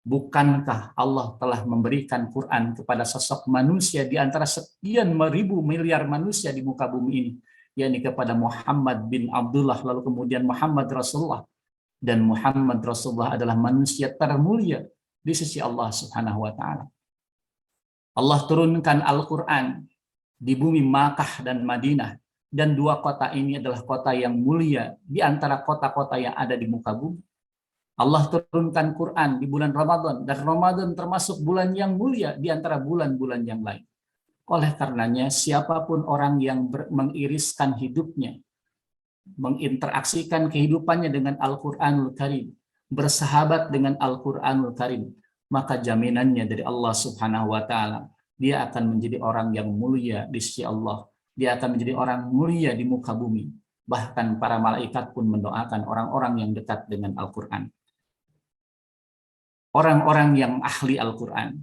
Bukankah Allah telah memberikan Quran kepada sosok manusia di antara sekian ribu miliar manusia di muka bumi ini, yakni kepada Muhammad bin Abdullah, lalu kemudian Muhammad Rasulullah. Dan Muhammad Rasulullah adalah manusia termulia di sisi Allah Subhanahu wa taala. Allah turunkan Al-Quran di bumi Makkah dan Madinah, dan dua kota ini adalah kota yang mulia di antara kota-kota yang ada di muka bumi. Allah turunkan Quran di bulan Ramadan, dan Ramadan termasuk bulan yang mulia di antara bulan-bulan yang lain. Oleh karenanya, siapapun orang yang mengiriskan hidupnya, menginteraksikan kehidupannya dengan Al-Quranul Karim, bersahabat dengan Al-Quranul Karim, maka jaminannya dari Allah Subhanahu wa taala, dia akan menjadi orang yang mulia di sisi Allah. Dia akan menjadi orang mulia di muka bumi. Bahkan para malaikat pun mendoakan orang-orang yang dekat dengan Al-Quran. Orang-orang yang ahli Al-Quran,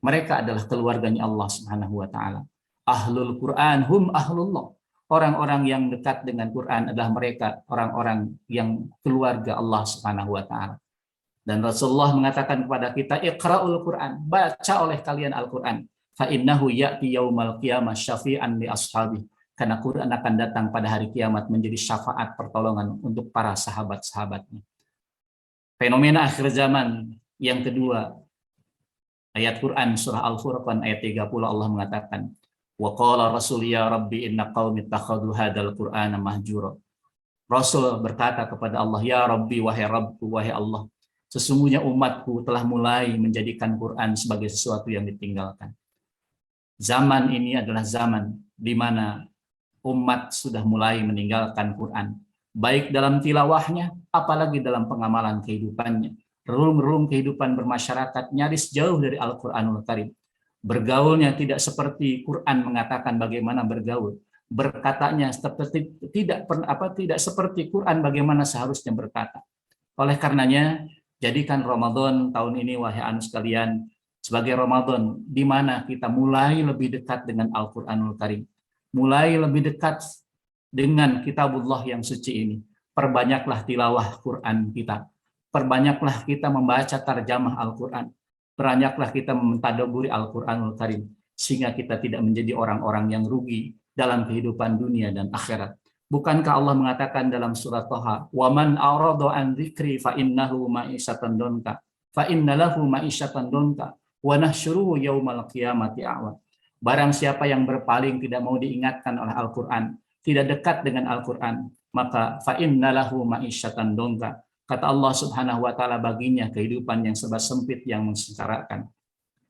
mereka adalah keluarganya Allah Subhanahu wa taala. Ahlul Quran hum ahlullah. Orang-orang yang dekat dengan Quran adalah mereka orang-orang yang keluarga Allah Subhanahu wa taala. Dan Rasulullah mengatakan kepada kita, Iqra'ul Quran, baca oleh kalian Al-Quran. Fa innahu ya'ti yaumal qiyamah syafi'an li ashabi. Karena Quran akan datang pada hari kiamat menjadi syafaat pertolongan untuk para sahabat-sahabatnya. Fenomena akhir zaman yang kedua, ayat Quran surah Al-Furqan ayat 30, Allah mengatakan, wa qala rasul ya rabbi inna qaumi ittakhadhu hadzal qur'ana mahjura. Rasul berkata kepada Allah, ya Rabbi, wahai Rabbku, wahai Allah, sesungguhnya umatku telah mulai menjadikan Quran sebagai sesuatu yang ditinggalkan. Zaman ini adalah zaman di mana umat sudah mulai meninggalkan Quran, baik dalam tilawahnya, apalagi dalam pengamalan kehidupannya. Relung-relung kehidupan bermasyarakat nyaris jauh dari Al-Quranul Karim. Bergaulnya tidak seperti Quran mengatakan bagaimana bergaul. Berkatanya seperti tidak seperti Quran bagaimana seharusnya berkata. Oleh karenanya, jadikan Ramadan tahun ini, wahai anu sekalian, sebagai Ramadan di mana kita mulai lebih dekat dengan Al-Quranul Karim. Mulai lebih dekat dengan kitabullah yang suci ini. Perbanyaklah tilawah Quran kita. Perbanyaklah kita membaca tarjamah Al-Quran. Perbanyaklah kita mentadabburi Al-Quranul Karim. Sehingga kita tidak menjadi orang-orang yang rugi dalam kehidupan dunia dan akhirat. Bukankah Allah mengatakan dalam surat Thaha, "Waman a'rada an dzikri fa innahu ma'isyatan donka, fa innalahu ma'isyatan donka, wa nahsyuruhu yaumal qiyamati a'wa." Barang siapa yang berpaling, tidak mau diingatkan oleh Al-Quran, tidak dekat dengan Al-Quran, maka fa innalahu ma'isyatan donka. Kata Allah Subhanahu wa taala, baginya kehidupan yang serba sempit yang mensengsarakan.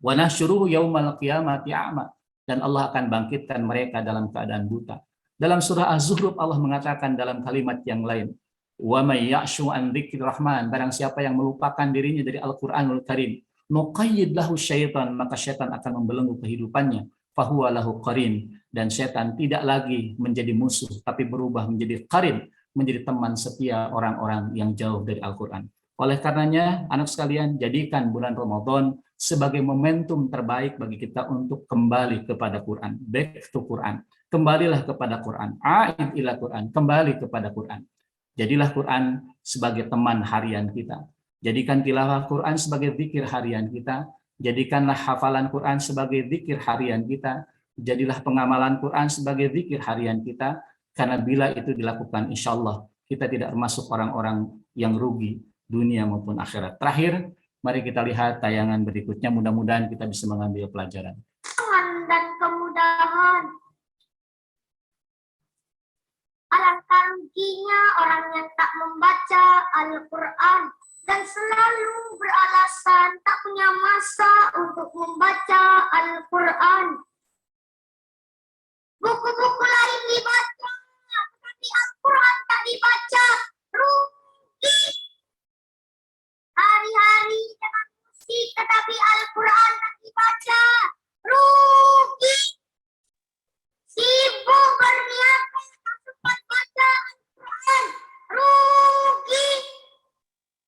Wa nahsyuruhu yaumal qiyamati a'ma, dan Allah akan bangkitkan mereka dalam keadaan buta. Dalam surah Az-Zukhruf Allah mengatakan dalam kalimat yang lain, wa may ya'shu an dzikrir rahman, barang siapa yang melupakan dirinya dari Al-Qur'anul Karim, nuqayyid lahu syaitan, maka syaitan akan membelenggu kehidupannya, fahuwa lahu qarin, dan syaitan tidak lagi menjadi musuh tapi berubah menjadi qarin, menjadi teman setia orang-orang yang jauh dari Al-Quran. Oleh karenanya, anak sekalian, jadikan bulan Ramadan sebagai momentum terbaik bagi kita untuk kembali kepada Quran. Back to Quran. Kembalilah kepada Quran. A'id ila Quran. Kembali kepada Quran. Jadilah Quran sebagai teman harian kita. Jadikan tilawah Quran sebagai zikir harian kita. Jadikanlah hafalan Quran sebagai zikir harian kita. Jadilah pengamalan Quran sebagai zikir harian kita. Karena bila itu dilakukan, insya Allah kita tidak termasuk orang-orang yang rugi dunia maupun akhirat. Terakhir, mari kita lihat tayangan berikutnya. Mudah-mudahan kita bisa mengambil pelajaran. Dan kemudahan. Alangkah ruginya orang yang tak membaca Al-Quran dan selalu beralasan tak punya masa untuk membaca Al-Quran. Buku-buku lain dibaca, tetapi Al-Quran tak dibaca. Rugi. Hari-hari dengan musik, tetapi Al-Quran tak dibaca. Rugi. Sibuk berniaga, tak sempat baca Al-Quran. Rugi.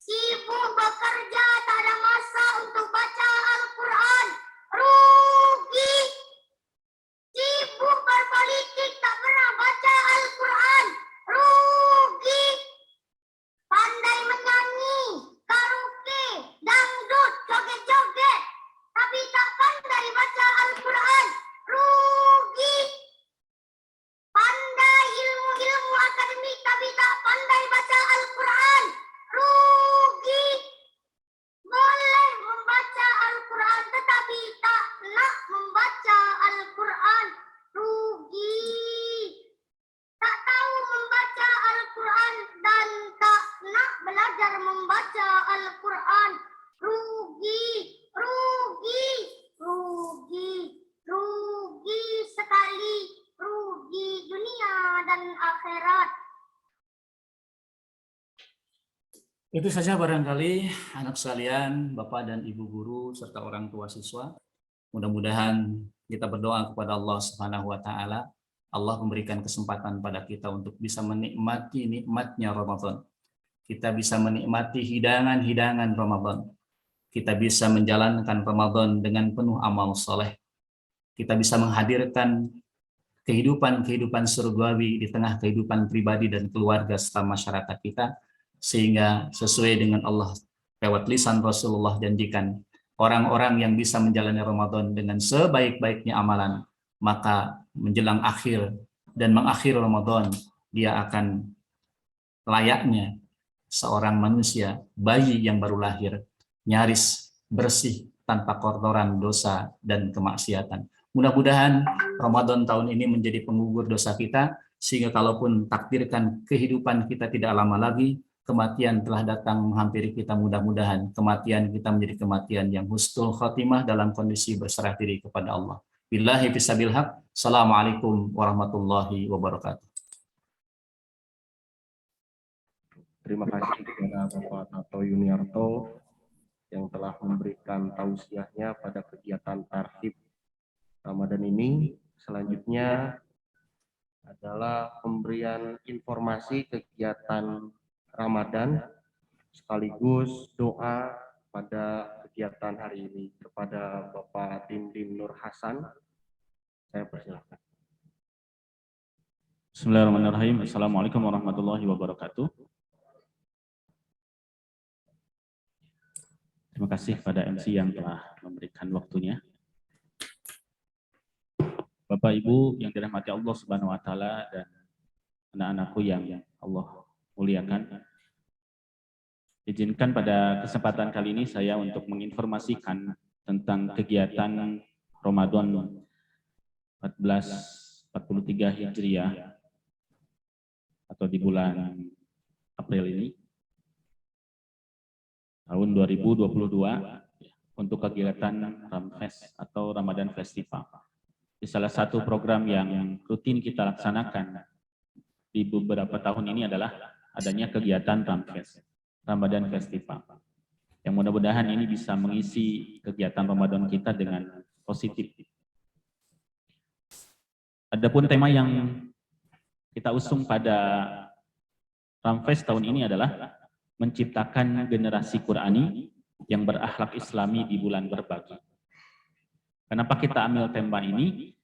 Sibuk bekerja, tak ada masa untuk baca Al-Quran. Rugi. akhirat. Itu saja barangkali anak sekalian, Bapak dan Ibu guru serta orang tua siswa. Mudah-mudahan kita berdoa kepada Allah Subhanahu wa taala. Allah memberikan kesempatan pada kita untuk bisa menikmati nikmatnya Ramadan. Kita bisa menikmati hidangan-hidangan Ramadan. Kita bisa menjalankan Ramadan dengan penuh amal soleh. Kita bisa menghadirkan kehidupan surgawi di tengah kehidupan pribadi dan keluarga serta masyarakat kita, sehingga sesuai dengan Allah lewat lisan Rasulullah janjikan, orang-orang yang bisa menjalani Ramadan dengan sebaik-baiknya amalan, maka menjelang akhir dan mengakhiri Ramadan, dia akan layaknya seorang manusia, bayi yang baru lahir, nyaris bersih tanpa kotoran dosa dan kemaksiatan. Mudah-mudahan Ramadan tahun ini menjadi penggugur dosa kita, sehingga kalaupun takdirkan kehidupan kita tidak lama lagi, kematian telah datang menghampiri kita, mudah-mudahan kematian kita menjadi kematian yang husnul khatimah dalam kondisi berserah diri kepada Allah. Billahi fisabil haq. Assalamualaikum warahmatullahi wabarakatuh. Terima kasih kepada Bapak Tato Yuniarto yang telah memberikan tausiahnya pada kegiatan tarhib Ramadan ini. Selanjutnya adalah pemberian informasi kegiatan Ramadan sekaligus doa pada kegiatan hari ini kepada Bapak Dindim Nur Hasan. Saya persilakan. Bismillahirrahmanirrahim. Assalamualaikum warahmatullahi wabarakatuh. Terima kasih kepada MC yang telah memberikan waktunya. Bapak Ibu yang dirahmati Allah Subhanahu wa taala dan anak-anakku yang Allah muliakan. Izinkan pada kesempatan kali ini saya untuk menginformasikan tentang kegiatan Ramadan 1443 Hijriah atau di bulan April ini tahun 2022 untuk kegiatan Ramfest atau Ramadan Festival. Di salah satu program yang rutin kita laksanakan di beberapa tahun ini adalah adanya kegiatan Ramfest, Ramadan Festival. Yang mudah-mudahan ini bisa mengisi kegiatan Ramadan kita dengan positif. Adapun tema yang kita usung pada Ramfest tahun ini adalah menciptakan generasi Qurani yang berakhlak Islami di bulan berbagi. Kenapa kita ambil tema ini?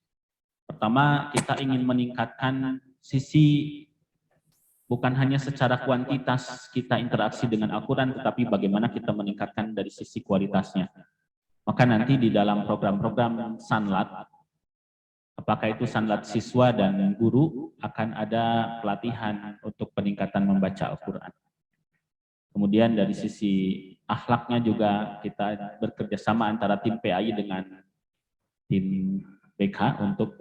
Pertama, kita ingin meningkatkan sisi bukan hanya secara kuantitas kita interaksi dengan Al-Quran, tetapi bagaimana kita meningkatkan dari sisi kualitasnya. Maka nanti di dalam program-program Sanlat, apakah itu Sanlat siswa dan guru, akan ada pelatihan untuk peningkatan membaca Al-Quran. Kemudian dari sisi akhlaknya juga kita bekerja sama antara tim PAI dengan tim BK untuk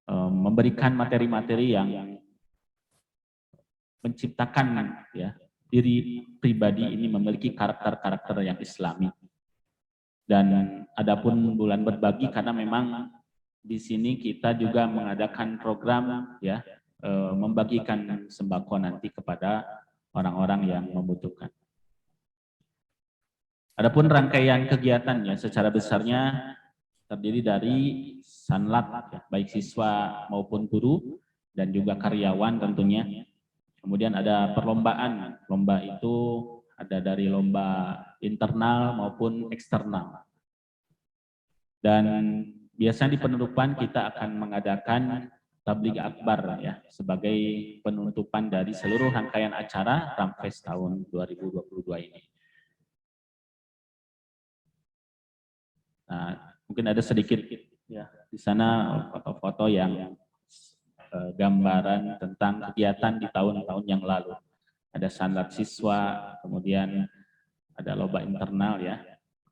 memberikan materi-materi yang menciptakan ya diri pribadi ini memiliki karakter-karakter yang Islami. Dan adapun bulan berbagi karena memang di sini kita juga mengadakan program ya membagikan sembako nanti kepada orang-orang yang membutuhkan. Adapun rangkaian kegiatannya secara besarnya terdiri dari Sanlat, ya, baik siswa maupun guru dan juga karyawan tentunya. Kemudian ada perlombaan, lomba itu ada dari lomba internal maupun eksternal. Dan biasanya di penutupan kita akan mengadakan tabligh akbar ya sebagai penutupan dari seluruh rangkaian acara Ramfest tahun 2022 ini. Nah, mungkin ada sedikit ya di sana foto-foto yang gambaran tentang kegiatan di tahun-tahun yang lalu. Ada sanlat siswa, kemudian ada lomba internal ya.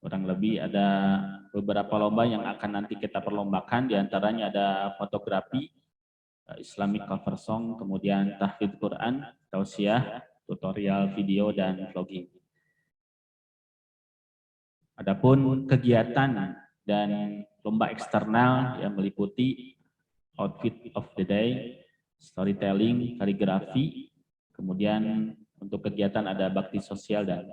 Kurang lebih ada beberapa lomba yang akan nanti kita perlombakan, diantaranya ada fotografi, Islamic cover song, kemudian tahfidz Quran, tausiah, tutorial video, dan vlogging. Adapun kegiatan dan lomba eksternal yang meliputi outfit of the day, storytelling, kaligrafi, kemudian untuk kegiatan ada bakti sosial dan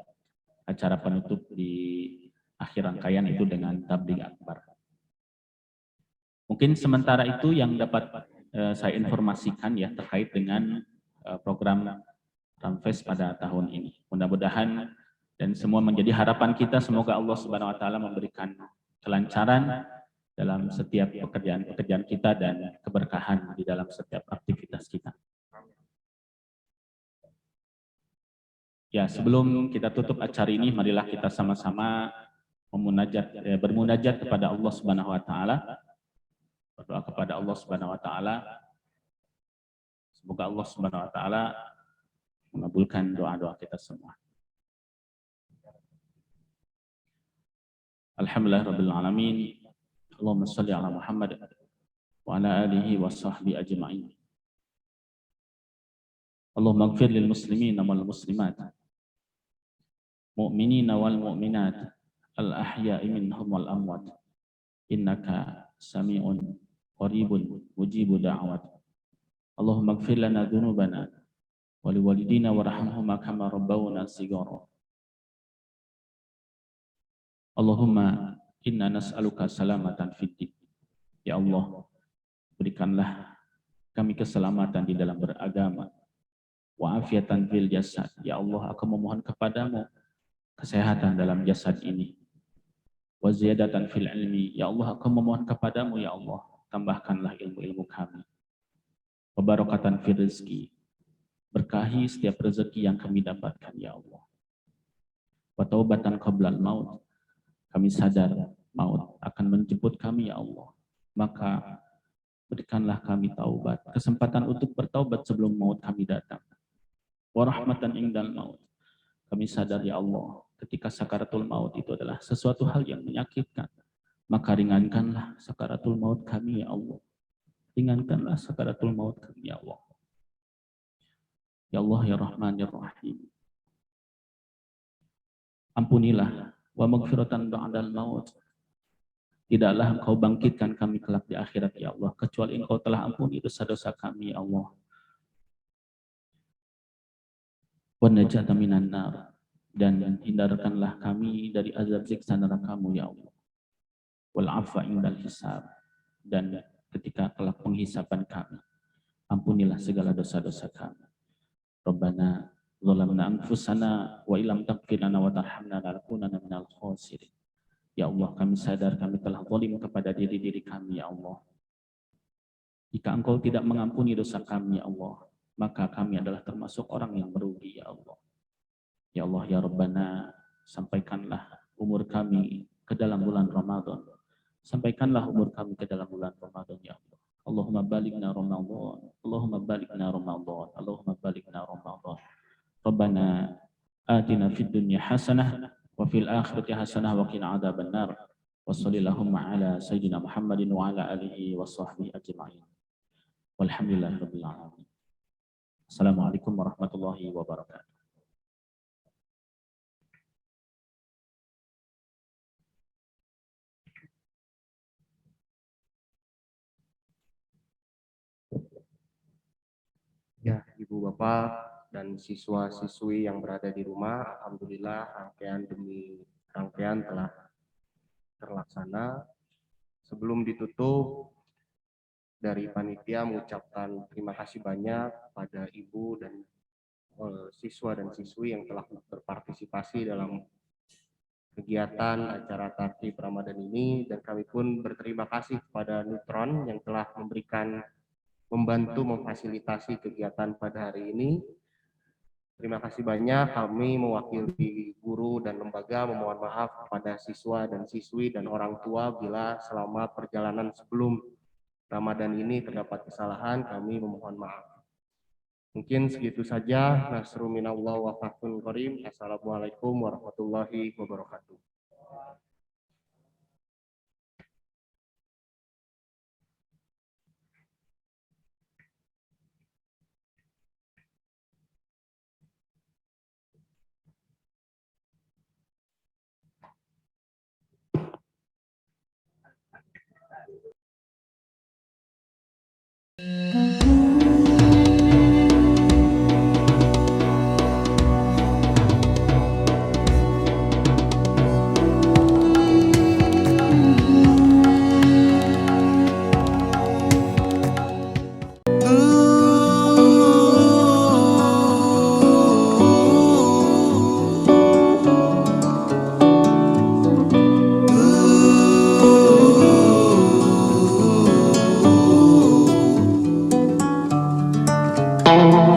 acara penutup di akhir rangkaian itu dengan tabligh akbar. Mungkin sementara itu yang dapat saya informasikan ya terkait dengan program Ramfest pada tahun ini. Mudah-mudahan dan semua menjadi harapan kita, semoga Allah Subhanahu wa taala memberikan kelancaran dalam setiap pekerjaan-pekerjaan kita dan keberkahan di dalam setiap aktivitas kita. Ya, sebelum kita tutup acara ini, marilah kita sama-sama bermunajat kepada Allah Subhanahu wa taala. Berdoa kepada Allah Subhanahu wa taala. Semoga Allah Subhanahu wa taala mengabulkan doa-doa kita semua. Alhamdulillahirabbil alamin. Allahumma shalli ala Muhammad wa ala alihi wa sahbihi ajma'in. Allahumma ighfir lil muslimina wal muslimat, mu'minina wal mu'minat, al ahya'i minhum wal amwat. Innaka sami'un qaribun mujibu da'wat. Allahumma ighfir lana dzunubana wa liwalidina warhamhuma kama rabbawna shighara. Allahumma inna nas'aluka salamatan fid din. Ya Allah, berikanlah kami keselamatan di dalam beragama. Wa afiatan fil jasad. Ya Allah, aku memohon kepadamu kesehatan dalam jasad ini. Wa ziyadatan fil ilmi. Ya Allah, aku memohon kepadamu, ya Allah, tambahkanlah ilmu-ilmu kami. Wa barakatan fil rizki. Berkahi setiap rezeki yang kami dapatkan, ya Allah. Wa taubatan qablal maut. Kami sadar maut akan menjemput kami, ya Allah. Maka berikanlah kami taubat, kesempatan untuk bertaubat sebelum maut kami datang. Wa rahmatan indal maut. Kami sadar, ya Allah, ketika sakaratul maut itu adalah sesuatu hal yang menyakitkan. Maka ringankanlah sakaratul maut kami, ya Allah. Ringankanlah sakaratul maut kami, ya Allah. Ya Allah, ya Rahman, ya Rahim. Ampunilah wa maghfiratan ba'dal maut. Tidaklah Engkau bangkitkan kami kelak di akhirat, ya Allah, kecuali Engkau telah ampuni dosa-dosa kami, ya Allah. Wa najata minan nar. Dan hindarkanlah kami dari azab siksa neraka-Mu, ya Allah. Wal afwa indal hisab. Dan ketika kelak penghisaban kami, ampunilah segala dosa-dosa kami. Rabbana zalamna anfusana wa illam taghfir lana wa tarhamna lanakunanna minal khasirin. Ya Allah, kami sadar kami telah zalim kepada diri-diri kami, ya Allah. Jika Engkau tidak mengampuni dosa kami, ya Allah, maka kami adalah termasuk orang yang merugi, ya Allah. Ya Allah, ya Rabbana, sampaikanlah umur kami ke dalam bulan Ramadan. Sampaikanlah umur kami ke dalam bulan Ramadan, ya Allah. Allahumma balighna Ramadan. Allahumma balighna Ramadan. Allahumma balighna Ramadan. Rabbana atina fid dunya hasanah wa fil akhirati hasanah wa qina adzabannar. Wa sallallahu ala sayyidina Muhammadin wa ala alihi wa sahbihi ajma'in. Walhamdulillahirabbil alamin. Assalamualaikum warahmatullahi wabarakatuh. Ya, Ibu Bapak dan siswa-siswi yang berada di rumah, alhamdulillah rangkaian demi rangkaian telah terlaksana. Sebelum ditutup, dari panitia mengucapkan terima kasih banyak pada Ibu dan siswa dan siswi yang telah berpartisipasi dalam kegiatan acara Tertib Ramadan ini, dan kami pun berterima kasih kepada Neutron yang telah membantu memfasilitasi kegiatan pada hari ini. Terima kasih banyak. Kami mewakili guru dan lembaga memohon maaf kepada siswa dan siswi dan orang tua bila selama perjalanan sebelum Ramadan ini terdapat kesalahan. Kami memohon maaf. Mungkin segitu saja. Nasru minallah wa fathun qarim. Assalamualaikum warahmatullahi wabarakatuh. Allahu